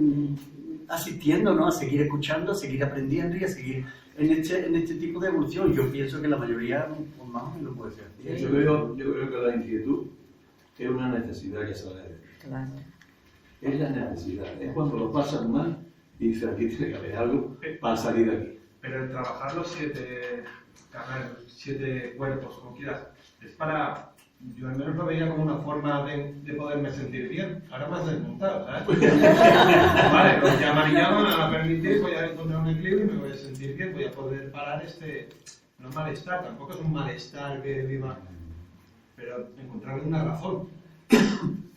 asistiendo, ¿no? A seguir escuchando, a seguir aprendiendo y a seguir en este tipo de evolución. Yo pienso que la mayoría, pues, más o menos puede ser así. Yo creo que la inquietud es una necesidad que sale de dentro. Claro. Es la necesidad, es cuando lo pasas mal y dices, aquí tiene que haber algo para salir de aquí. Pero el trabajar los 7 cuerpos, como quieras, es para... Yo al menos lo veía como una forma de poderme sentir bien. Ahora me has desmontado, ¿sabes? Vale, los llaman y llaman a permitir, voy a encontrar un equilibrio y me voy a sentir bien, voy a poder parar no malestar, tampoco es un malestar que viva, pero encontrarle una razón,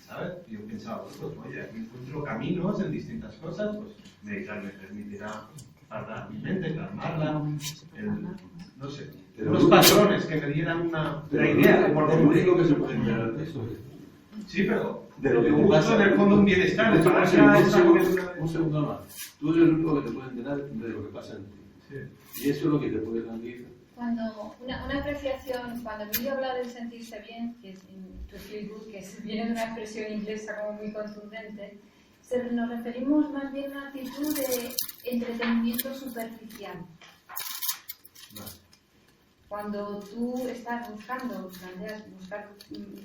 ¿sabes? Y yo pensaba, pues oye, aquí encuentro caminos en distintas cosas, pues meditar me permitirá parar mi mente, calmarla, no sé, unos patrones que me dieran una idea de por Es lo dónde. único que se puede enterar de eso. Sí, pero De lo que yo te busco pasa. en el fondo un bienestar, de parar Un segundo más. Tú eres el único que te puede enterar de lo que pasa en ti. Sí. Y eso es lo que te puede salir. Cuando una apreciación, cuando Emilio habla del sentirse bien, que es to feel good, que viene de una expresión inglesa como muy contundente, nos referimos más bien a una actitud de entretenimiento superficial. Cuando tú estás planteas buscar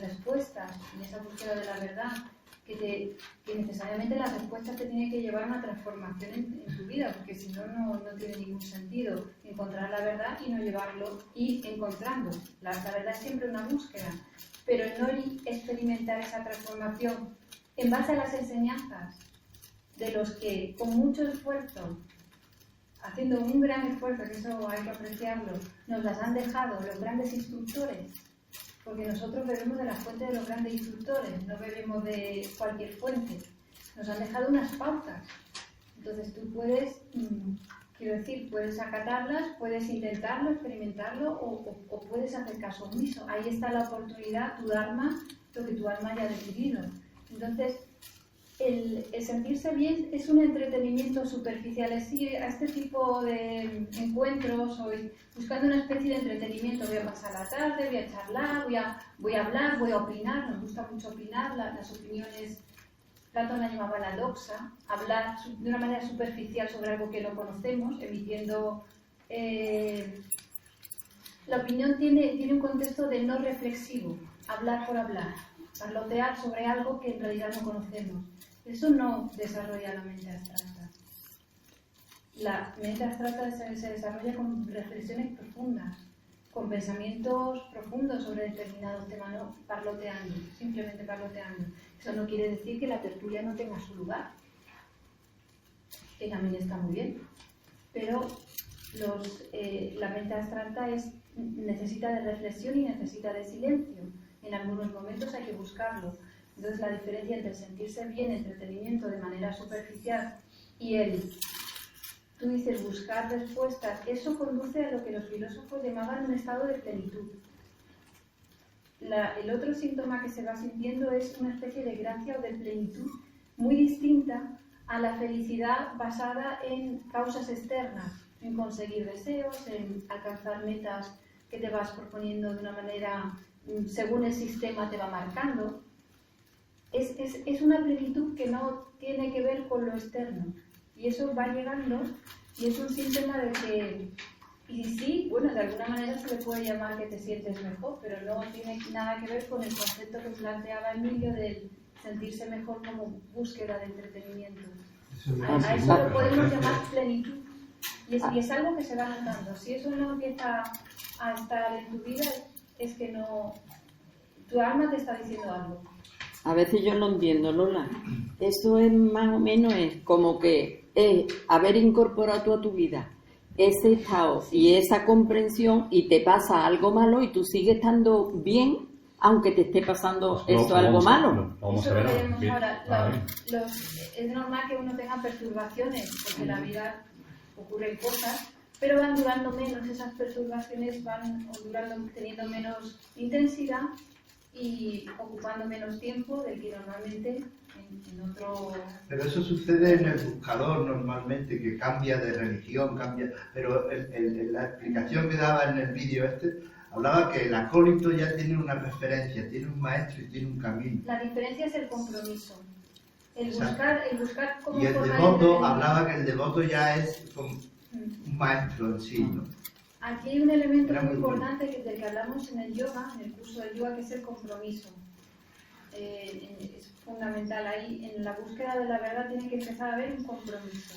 respuestas en esa búsqueda de la verdad, que necesariamente las respuestas te tienen que llevar a una transformación en tu vida, porque si no, no tiene ningún sentido encontrar la verdad y no llevarlo y encontrando. La verdad es siempre una búsqueda, pero no experimentar esa transformación en base a las enseñanzas de los que con mucho esfuerzo, haciendo un gran esfuerzo, que eso hay que apreciarlo, nos las han dejado los grandes instructores, porque nosotros bebemos de la fuente de los grandes instructores, no bebemos de cualquier fuente. Nos han dejado unas pautas. Entonces tú puedes, puedes acatarlas, puedes intentarlo, experimentarlo o puedes hacer caso omiso. Ahí está la oportunidad, tu dharma, lo que tu alma haya decidido. Entonces, el sentirse bien es un entretenimiento superficial. Es ir a este tipo de encuentros o buscando una especie de entretenimiento. Voy a pasar la tarde, voy a charlar, voy a hablar, voy a opinar. Nos gusta mucho opinar, las opiniones. Platón la llamaba la doxa, hablar de una manera superficial sobre algo que no conocemos, emitiendo... la opinión tiene un contexto de no reflexivo, hablar por hablar, parlotear sobre algo que en realidad no conocemos. Eso no desarrolla la mente abstracta. La mente abstracta se desarrolla con reflexiones profundas, con pensamientos profundos sobre determinados temas, no parloteando, simplemente parloteando. Eso no quiere decir que la tertulia no tenga su lugar, que también está muy bien, pero la mente abstracta necesita de reflexión y necesita de silencio. En algunos momentos hay que buscarlo. Entonces la diferencia entre sentirse bien, entretenimiento de manera superficial y tú dices buscar respuestas, eso conduce a lo que los filósofos llamaban un estado de plenitud. El otro síntoma que se va sintiendo es una especie de gracia o de plenitud muy distinta a la felicidad basada en causas externas, en conseguir deseos, en alcanzar metas que te vas proponiendo de una manera según el sistema te va marcando. Es una plenitud que no tiene que ver con lo externo. Y eso va llegando y es un síntoma de que, y sí, bueno, de alguna manera se le puede llamar que te sientes mejor, pero no tiene nada que ver con el concepto que planteaba Emilio del sentirse mejor como búsqueda de entretenimiento. A eso lo podemos llamar plenitud. Y es algo que se va notando. Si eso no empieza a estar en tu vida, es que no... Tu alma te está diciendo algo. A veces yo no entiendo, Lola. Eso es más o menos como que es haber incorporado tú a tu vida ese estado y esa comprensión y te pasa algo malo y tú sigues estando bien aunque te esté pasando algo malo. Vamos a ver. Eso lo veremos ahora. Es normal que uno tenga perturbaciones porque en la vida ocurren cosas, pero van durando menos, esas perturbaciones van durando, teniendo menos intensidad y ocupando menos tiempo del que normalmente en otro... Pero eso sucede en el buscador normalmente, que cambia de religión, pero la explicación que daba en el vídeo hablaba que el acólito ya tiene una referencia, tiene un maestro y tiene un camino. La diferencia es el compromiso. El buscar cómo... Y el devoto, hablaba que el devoto ya es como un maestro en sí, ¿no? Aquí hay un elemento muy importante del que hablamos en el yoga, en el curso del yoga, que es el compromiso. Es fundamental. Ahí, en la búsqueda de la verdad, tiene que empezar a haber un compromiso.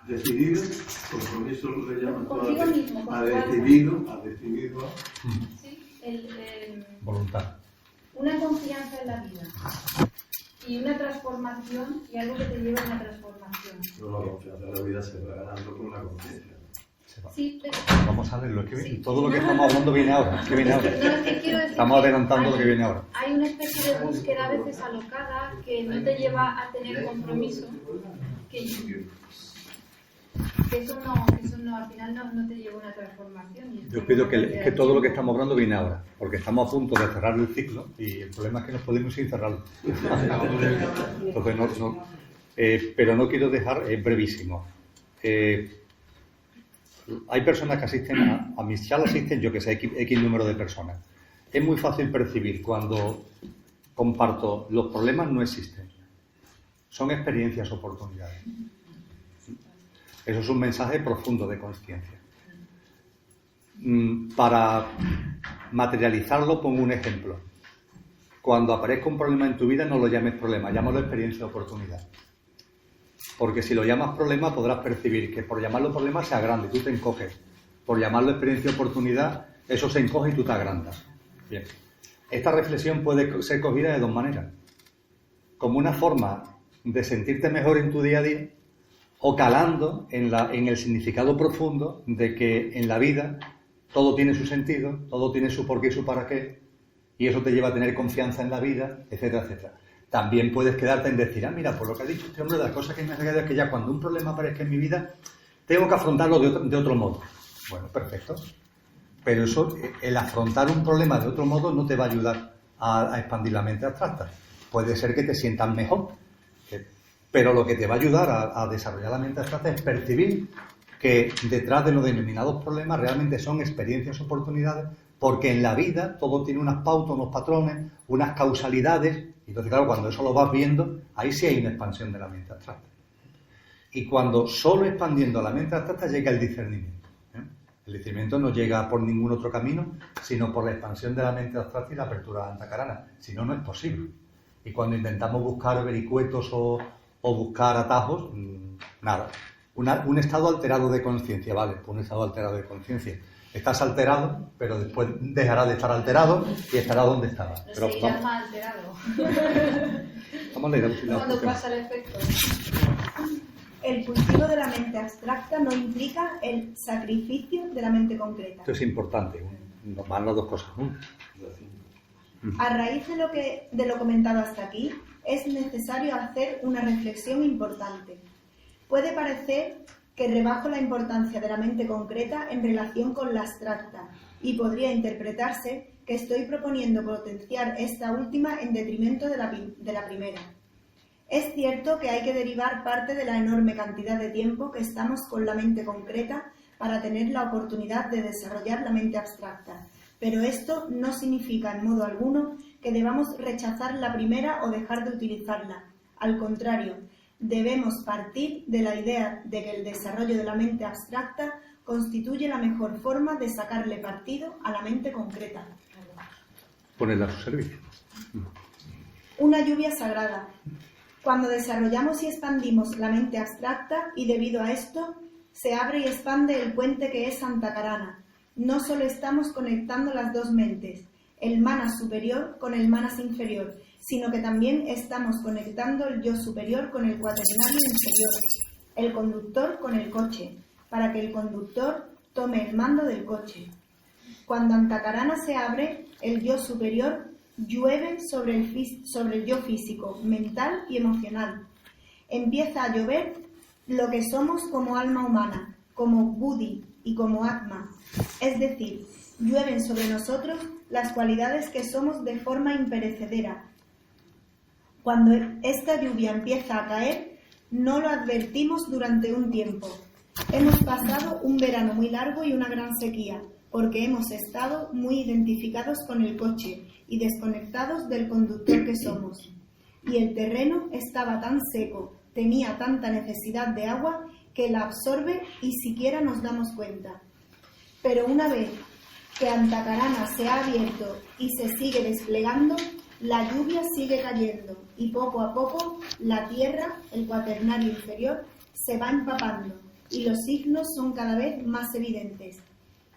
Decidido, compromiso le llaman contigo mismo, a decidido. Sí, voluntad. Una confianza en la vida. Y una transformación, y algo que te lleva a una transformación. No, la confianza en la vida se va ganando con una conciencia. Sí, pero... Vamos a ver lo que viene. Todo lo que estamos hablando viene ahora. No, es que quiero decir estamos adelantando lo que viene ahora. Hay una especie de búsqueda a veces alocada que no te lleva a tener compromiso. Que eso no, al final no te lleva a una transformación. Yo pido que todo lo que estamos hablando viene ahora, porque estamos a punto de cerrar el ciclo y el problema es que nos podemos ir sin cerrarlo. Entonces, pero no quiero dejar brevísimo. Hay personas que asisten a mis charlas, asisten, yo que sé, X número de personas. Es muy fácil percibir cuando comparto, los problemas no existen, son experiencias, oportunidades. Eso es un mensaje profundo de consciencia. Para materializarlo pongo un ejemplo. Cuando aparezca un problema en tu vida no lo llames problema, llámalo experiencia, oportunidad. Porque si lo llamas problema podrás percibir que por llamarlo problema se agranda y tú te encoges. Por llamarlo experiencia, oportunidad, eso se encoge y tú te agrandas. Bien. Esta reflexión puede ser cogida de dos maneras. Como una forma de sentirte mejor en tu día a día o calando en el significado profundo de que en la vida todo tiene su sentido, todo tiene su porqué y su para qué, y eso te lleva a tener confianza en la vida, etcétera, etcétera. También puedes quedarte en decir, mira, por lo que ha dicho este hombre, las cosas que me ha quedado es que ya cuando un problema aparezca en mi vida, tengo que afrontarlo de otro modo. Bueno, perfecto. Pero eso, el afrontar un problema de otro modo no te va a ayudar a expandir la mente abstracta. puede ser que te sientas mejor. Pero lo que te va a ayudar a desarrollar la mente abstracta es percibir que detrás de los denominados problemas realmente son experiencias, oportunidades, porque en la vida todo tiene unas pautas, unos patrones, unas causalidades, y entonces claro, cuando eso lo vas viendo, ahí sí hay una expansión de la mente abstracta. Y cuando solo expandiendo la mente abstracta llega el discernimiento. El discernimiento no llega por ningún otro camino, sino por la expansión de la mente abstracta y la apertura de Antakarana. Si no, no es posible. Y cuando intentamos buscar vericuetos o buscar atajos, nada. Un estado alterado de conciencia, vale, pues un estado alterado de conciencia. Estás alterado, pero después dejará de estar alterado y estará donde estaba. Pero se llama alterado. Vamos a leer cuando pasa el efecto. El cultivo de la mente abstracta no implica el sacrificio de la mente concreta. Esto es importante, van las dos cosas juntas. A raíz de lo comentado hasta aquí, es necesario hacer una reflexión importante. Puede parecer que rebajo la importancia de la mente concreta en relación con la abstracta y podría interpretarse que estoy proponiendo potenciar esta última en detrimento de la primera. Es cierto que hay que derivar parte de la enorme cantidad de tiempo que estamos con la mente concreta para tener la oportunidad de desarrollar la mente abstracta, pero esto no significa en modo alguno que debamos rechazar la primera o dejar de utilizarla. Al contrario, debemos partir de la idea de que el desarrollo de la mente abstracta constituye la mejor forma de sacarle partido a la mente concreta. Ponerla a su servicio. Una lluvia sagrada. Cuando desarrollamos y expandimos la mente abstracta y debido a esto se abre y expande el puente que es Antakarana. No solo estamos conectando las dos mentes, el manas superior con el manas inferior, sino que también estamos conectando el yo superior con el cuaternario inferior, el conductor con el coche, para que el conductor tome el mando del coche. Cuando Antakarana se abre, el yo superior llueve sobre el yo físico, mental y emocional. Empieza a llover lo que somos como alma humana, como buddhi y como atma, es decir, llueven sobre nosotros las cualidades que somos de forma imperecedera. Cuando esta lluvia empieza a caer, no lo advertimos durante un tiempo. Hemos pasado un verano muy largo y una gran sequía, porque hemos estado muy identificados con el coche y desconectados del conductor que somos. Y el terreno estaba tan seco, tenía tanta necesidad de agua, que la absorbe y siquiera nos damos cuenta. Pero una vez que Antakarana se ha abierto y se sigue desplegando, la lluvia sigue cayendo y poco a poco la tierra, el cuaternario inferior, se va empapando y los signos son cada vez más evidentes.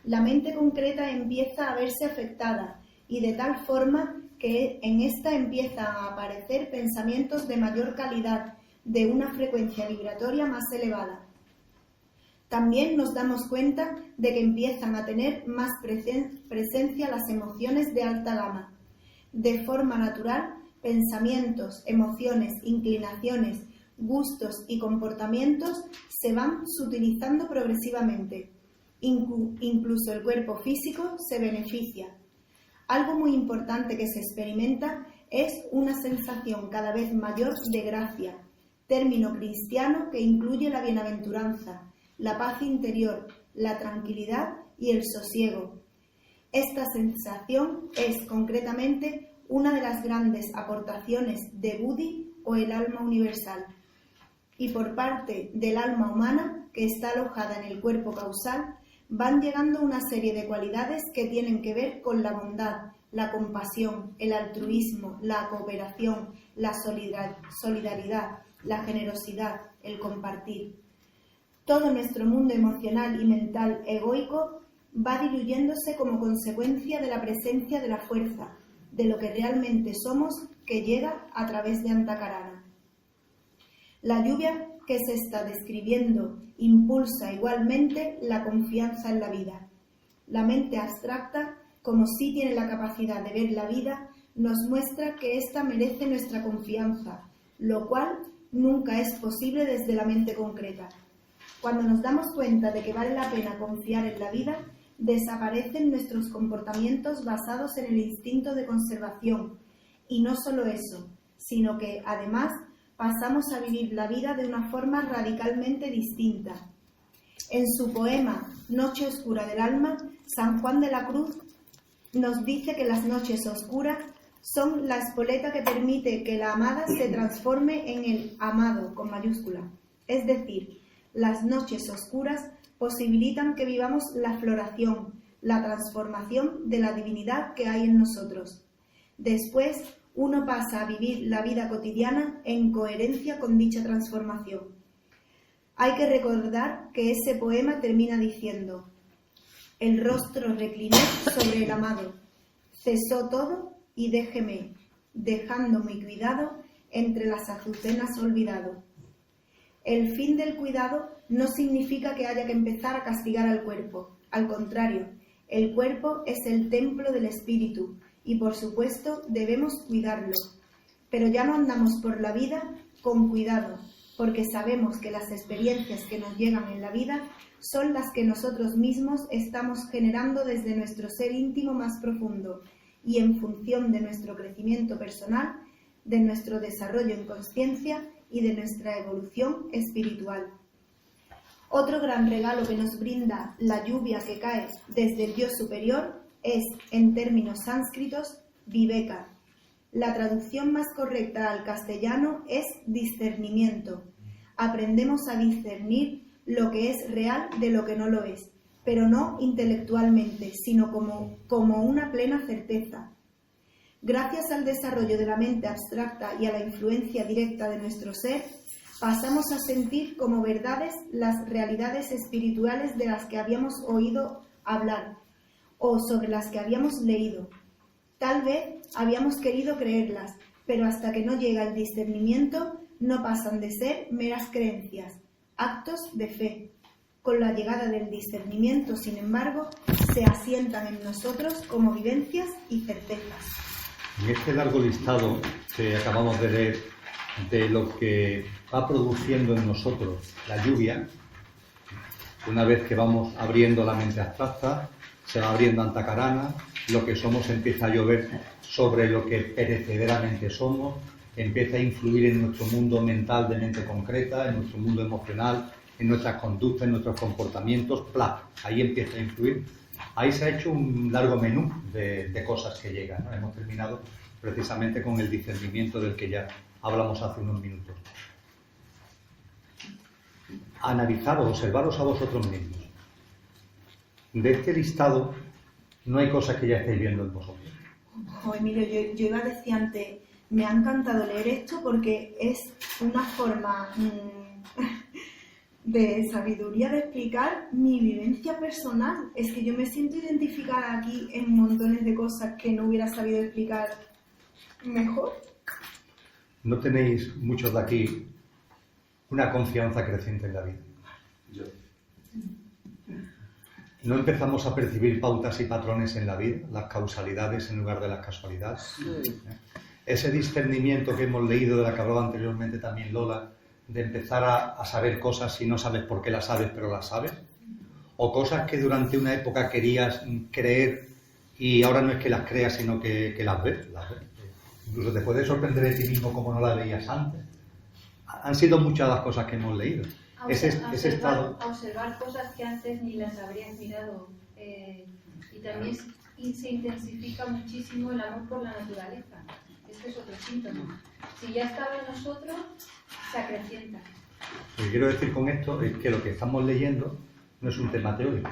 La mente concreta empieza a verse afectada y de tal forma que en esta empiezan a aparecer pensamientos de mayor calidad, de una frecuencia vibratoria más elevada. También nos damos cuenta de que empiezan a tener más presencia las emociones de alta gama. De forma natural, pensamientos, emociones, inclinaciones, gustos y comportamientos se van sutilizando progresivamente. Incluso el cuerpo físico se beneficia. Algo muy importante que se experimenta es una sensación cada vez mayor de gracia, término cristiano que incluye la bienaventuranza, la paz interior, la tranquilidad y el sosiego. Esta sensación es concretamente una de las grandes aportaciones de Buddhi o el alma universal. Y por parte del alma humana, que está alojada en el cuerpo causal, van llegando una serie de cualidades que tienen que ver con la bondad, la compasión, el altruismo, la cooperación, la solidaridad, la generosidad, el compartir. Todo nuestro mundo emocional y mental egoico va diluyéndose como consecuencia de la presencia de la fuerza, de lo que realmente somos, que llega a través de Antakarana. La lluvia que se está describiendo impulsa igualmente la confianza en la vida. La mente abstracta, como sí tiene la capacidad de ver la vida, nos muestra que ésta merece nuestra confianza, lo cual nunca es posible desde la mente concreta. Cuando nos damos cuenta de que vale la pena confiar en la vida, desaparecen nuestros comportamientos basados en el instinto de conservación. Y no solo eso, sino que, además, pasamos a vivir la vida de una forma radicalmente distinta. En su poema Noche oscura del alma, San Juan de la Cruz nos dice que las noches oscuras son la espoleta que permite que la amada se transforme en el amado, con mayúscula. Es decir, las noches oscuras posibilitan que vivamos la floración, la transformación de la divinidad que hay en nosotros. Después, uno pasa a vivir la vida cotidiana en coherencia con dicha transformación. Hay que recordar que ese poema termina diciendo: el rostro recliné sobre el amado, cesó todo y déjeme, dejando mi cuidado entre las azucenas olvidado. El fin del cuidado no significa que haya que empezar a castigar al cuerpo. Al contrario, el cuerpo es el templo del espíritu y, por supuesto, debemos cuidarlo. Pero ya no andamos por la vida con cuidado, porque sabemos que las experiencias que nos llegan en la vida son las que nosotros mismos estamos generando desde nuestro ser íntimo más profundo y en función de nuestro crecimiento personal, de nuestro desarrollo en conciencia y de nuestra evolución espiritual. Otro gran regalo que nos brinda la lluvia que cae desde el yo superior es, en términos sánscritos, viveka. La traducción más correcta al castellano es discernimiento. Aprendemos a discernir lo que es real de lo que no lo es, pero no intelectualmente, sino como una plena certeza. Gracias al desarrollo de la mente abstracta y a la influencia directa de nuestro ser, pasamos a sentir como verdades las realidades espirituales de las que habíamos oído hablar o sobre las que habíamos leído. Tal vez habíamos querido creerlas, pero hasta que no llega el discernimiento no pasan de ser meras creencias, actos de fe. Con la llegada del discernimiento, sin embargo, se asientan en nosotros como vivencias y certezas. En este largo listado que acabamos de leer de lo que va produciendo en nosotros la lluvia, una vez que vamos abriendo la mente abstracta, se va abriendo Antakarana, lo que somos empieza a llover sobre lo que perecederamente somos, empieza a influir en nuestro mundo mental de mente concreta, en nuestro mundo emocional, en nuestras conductas, en nuestros comportamientos, ¡plap! Ahí empieza a influir. Ahí se ha hecho un largo menú de cosas que llegan, ¿no? Hemos terminado precisamente con el discernimiento del que ya hablamos hace unos minutos. Analizaros, observaros a vosotros mismos. De este listado no hay cosas que ya estéis viendo en vosotros. Emilio, yo iba a decir antes, me ha encantado leer esto porque es una forma de sabiduría de explicar mi vivencia personal. Es que yo me siento identificada aquí en montones de cosas que no hubiera sabido explicar mejor. ¿No tenéis muchos de aquí una confianza creciente en la vida? Yo. ¿No empezamos a percibir pautas y patrones en la vida, las causalidades en lugar de las casualidades? Sí. Ese discernimiento que hemos leído, de la que hablaba anteriormente también Lola, de empezar a saber cosas y no sabes por qué las sabes, pero las sabes. O cosas que durante una época querías creer y ahora no es que las creas, sino que las ves. Incluso te puedes sorprender de ti mismo como no las leías antes. Han sido muchas las cosas que hemos leído. Observar cosas que antes ni las habrías mirado. Y también se intensifica muchísimo el amor por la naturaleza. Este es otro síntoma. Si ya estaba en nosotros, se acrecienta. Lo que quiero decir con esto es que lo que estamos leyendo no es un tema teórico,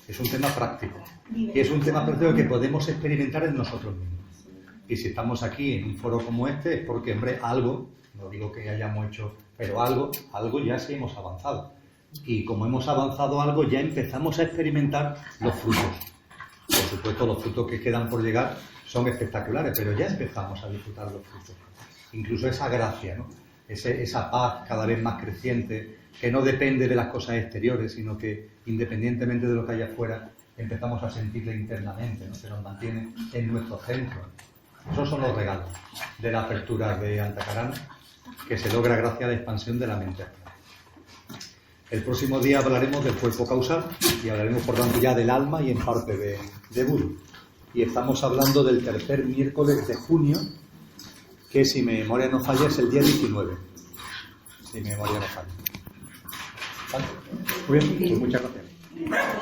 es un tema práctico. Y es un tema práctico que podemos experimentar en nosotros mismos. Y si estamos aquí en un foro como este es porque, hombre, algo, no digo que hayamos hecho, pero algo ya sí hemos avanzado. Y como hemos avanzado algo, ya empezamos a experimentar los frutos. Por supuesto, los frutos que quedan por llegar son espectaculares, pero ya empezamos a disfrutar los frutos. Incluso esa gracia, ¿no? Esa paz cada vez más creciente, que no depende de las cosas exteriores, sino que independientemente de lo que haya afuera, empezamos a sentirla internamente, ¿no? Se nos mantiene en nuestro centro. Esos son los regalos de la apertura de Antakarana, que se logra gracias a la expansión de la mente. El próximo día hablaremos del cuerpo causal y hablaremos, por tanto, ya del alma y en parte de Buddha. Y estamos hablando del tercer miércoles de junio que si mi memoria no falla es el día 19. Si mi memoria no falla. ¿Vale? Muy bien, pues muchas gracias.